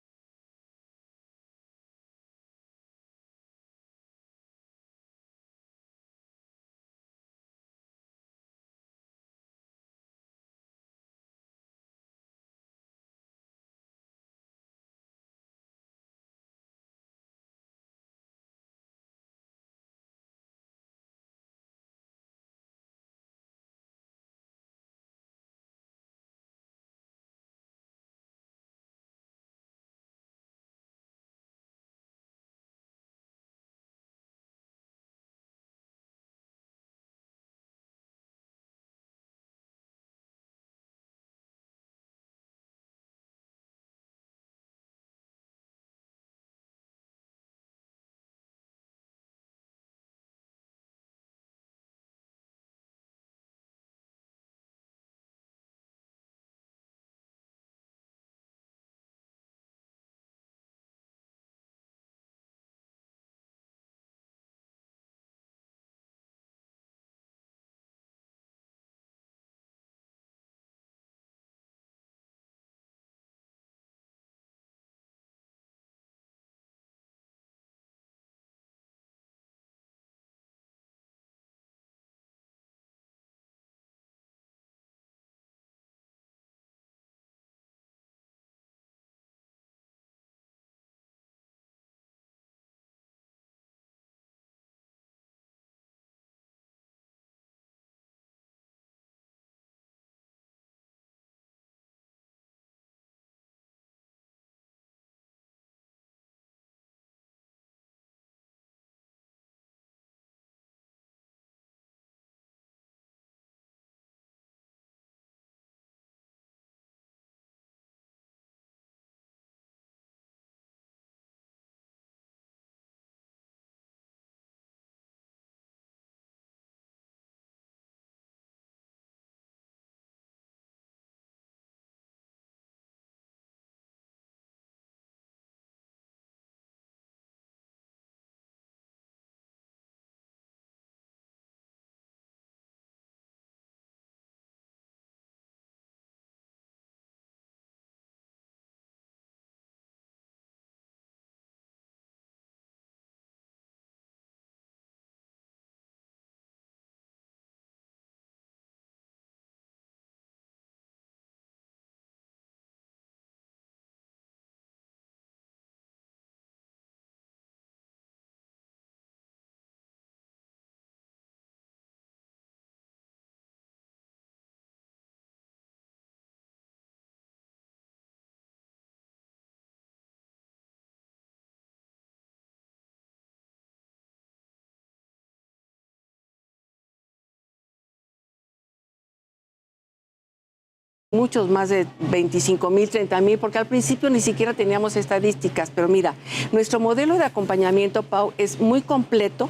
Muchos, más de 25,000, 30,000, porque al principio ni siquiera teníamos estadísticas, pero mira, nuestro modelo de acompañamiento, Pau, es muy completo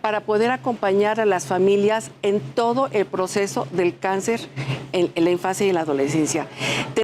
para poder acompañar a las familias en todo el proceso del cáncer en la infancia y en la adolescencia.